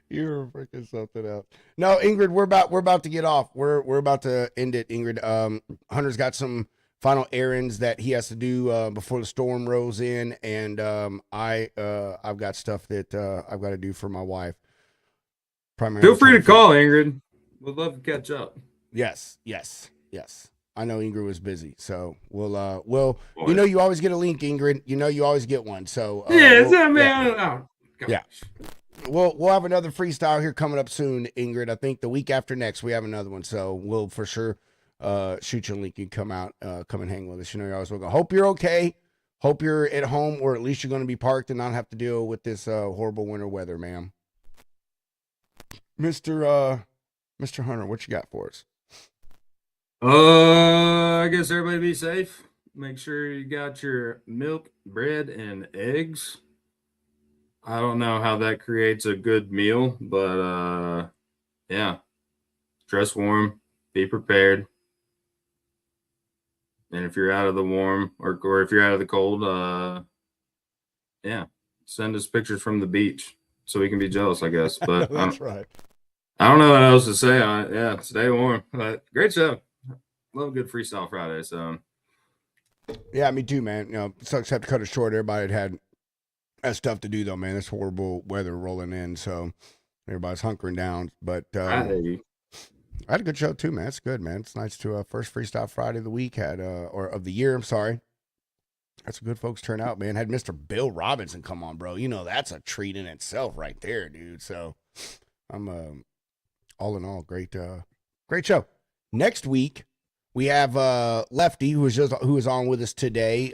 F: You're freaking something else. No, Ingrid, we're about to get off. We're about to end it, Ingrid. Hunter's got some final errands that he has to do before the storm rolls in, and I've got stuff that I've got to do for my wife.
C: Feel free to call, Ingrid. We'd love to catch up.
F: Yes. I know Ingrid was busy, so we'll. You know, you always get a link, Ingrid. You know, you always get one. So yeah. We'll have another freestyle here coming up soon, Ingrid. I think the week after next we have another one, so we'll for sure shoot you a link. You come out, come and hang with us. You know, you're always welcome. Hope you're okay. Hope you're at home, or at least you're going to be parked and not have to deal with this horrible winter weather, ma'am. Mr. Hunter, what you got for us?
C: I guess everybody be safe. Make sure you got your milk, bread, and eggs. I don't know how that creates a good meal, but yeah. Dress warm, be prepared. And if you're out of the warm or if you're out of the cold, yeah, send us pictures from the beach so we can be jealous, I guess. But
F: that's right.
C: I don't know what else to say on it. Yeah, stay warm. But great show. Love a good Freestyle Friday. So
F: yeah, me too, man. You know, sucks to have to cut it short. Everybody had stuff to do though, man. This horrible weather rolling in, so everybody's hunkering down. But I had a good show too, man. It's good, man. It's nice to first Freestyle Friday of the week or of the year. I'm sorry. That's a good folks turn out, man. Had Mr. Bill Robinson come on, bro. You know that's a treat in itself, right there, dude. So I'm all in all, great show. Next week we have Lefty, who is on with us today.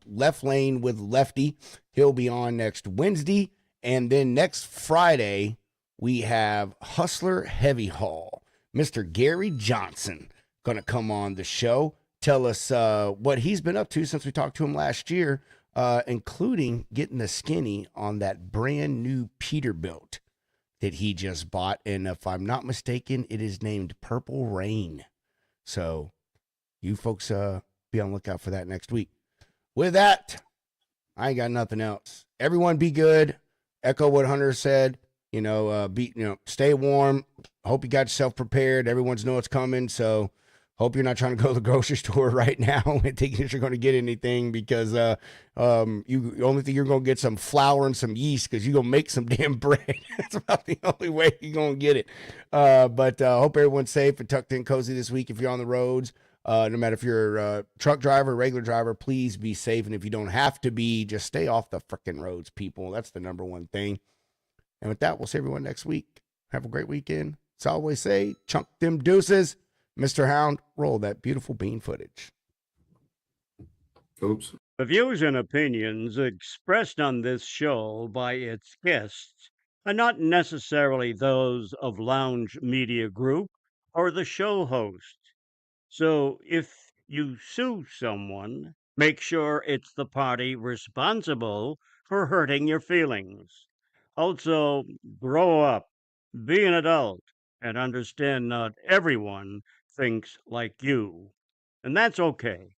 F: Left Lane with Lefty. He'll be on next Wednesday, and then next Friday we have Hustler Heavy Haul. Mr. Gary Johnson gonna come on the show, tell us what he's been up to since we talked to him last year, including getting the skinny on that brand new Peterbilt that he just bought. And if I'm not mistaken, it is named Purple Rain. So you folks be on the lookout for that next week. With that, I ain't got nothing else. Everyone be good. Echo what Hunter said. Stay warm. Hope you got yourself prepared. Everyone's know it's coming. So hope you're not trying to go to the grocery store right now and thinking that you're going to get anything, because the only thing you're going to get some flour and some yeast, because you're going to make some damn bread. That's about the only way you're going to get it. But hope everyone's safe and tucked in cozy this week. If you're on the roads, no matter if you're a truck driver, regular driver, please be safe. And if you don't have to be, just stay off the freaking roads, people. That's the number one thing. And with that, we'll see everyone next week. Have a great weekend. As I always say, chunk them deuces. Mr. Hound, roll that beautiful bean footage.
C: Oops.
B: The views and opinions expressed on this show by its guests are not necessarily those of Lounge Media Group or the show host. So if you sue someone, Make sure it's the party responsible for hurting your feelings. Also, grow up, be an adult, and understand not everyone thinks like you. And that's okay.